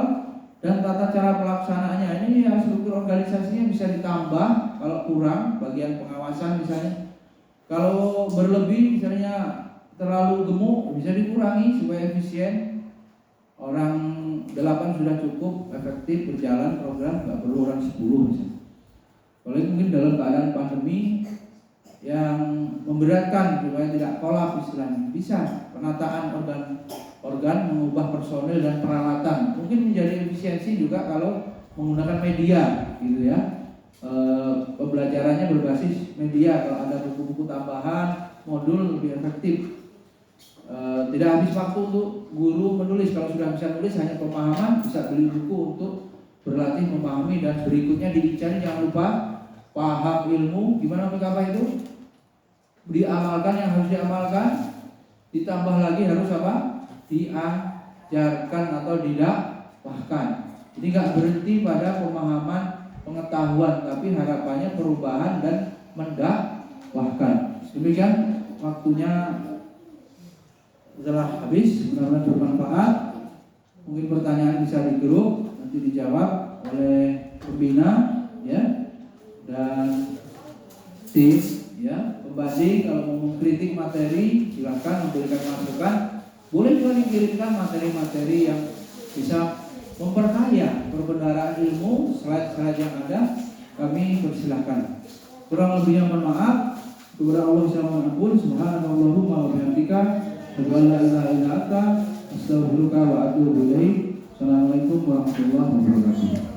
dan tata cara pelaksanaannya. Ini ya struktur organisasinya bisa ditambah kalau kurang, bagian pengawasan misalnya. Kalau berlebih misalnya terlalu gemuk bisa dikurangi supaya efisien. Orang 8 sudah cukup efektif berjalan program, nggak perlu orang 10 misalnya. Kalau mungkin dalam keadaan pandemi yang memberatkan supaya tidak kolap istilahnya, bisa penataan organ mengubah personil dan peralatan. Mungkin menjadi efisiensi juga kalau menggunakan media gitu ya. Pembelajarannya berbasis media, kalau ada buku-buku tambahan, modul lebih efektif. Tidak habis waktu untuk guru menulis. Kalau sudah bisa nulis hanya pemahaman, bisa beli buku untuk berlatih memahami. Dan berikutnya dicari, jangan lupa paham ilmu. Gimana PKP itu? Diamalkan yang harus diamalkan, ditambah lagi harus apa? Diajarkan atau didakwahkan. Jadi nggak berhenti pada pemahaman pengetahuan, tapi harapannya perubahan dan mendakwahkan. Demikian waktunya telah habis, mudah-mudahan bermanfaat. Mungkin pertanyaan bisa di grup, nanti dijawab oleh pembina ya dan tim ya. Pembanding kalau mau mengkritik materi silakan memberikan masukan. Boleh juga dikirimkan materi-materi yang bisa memperkaya perbendaharaan ilmu, slide-slide yang ada, kami persilahkan. Kurang lebihnya mohon maaf. Kepada Allah Subhanahu Subhanallahumma wa bihamdika, asyhadu an la ilaha illa anta, astaghfiruka wa atubu ilaik. Assalamualaikum warahmatullahi wabarakatuh.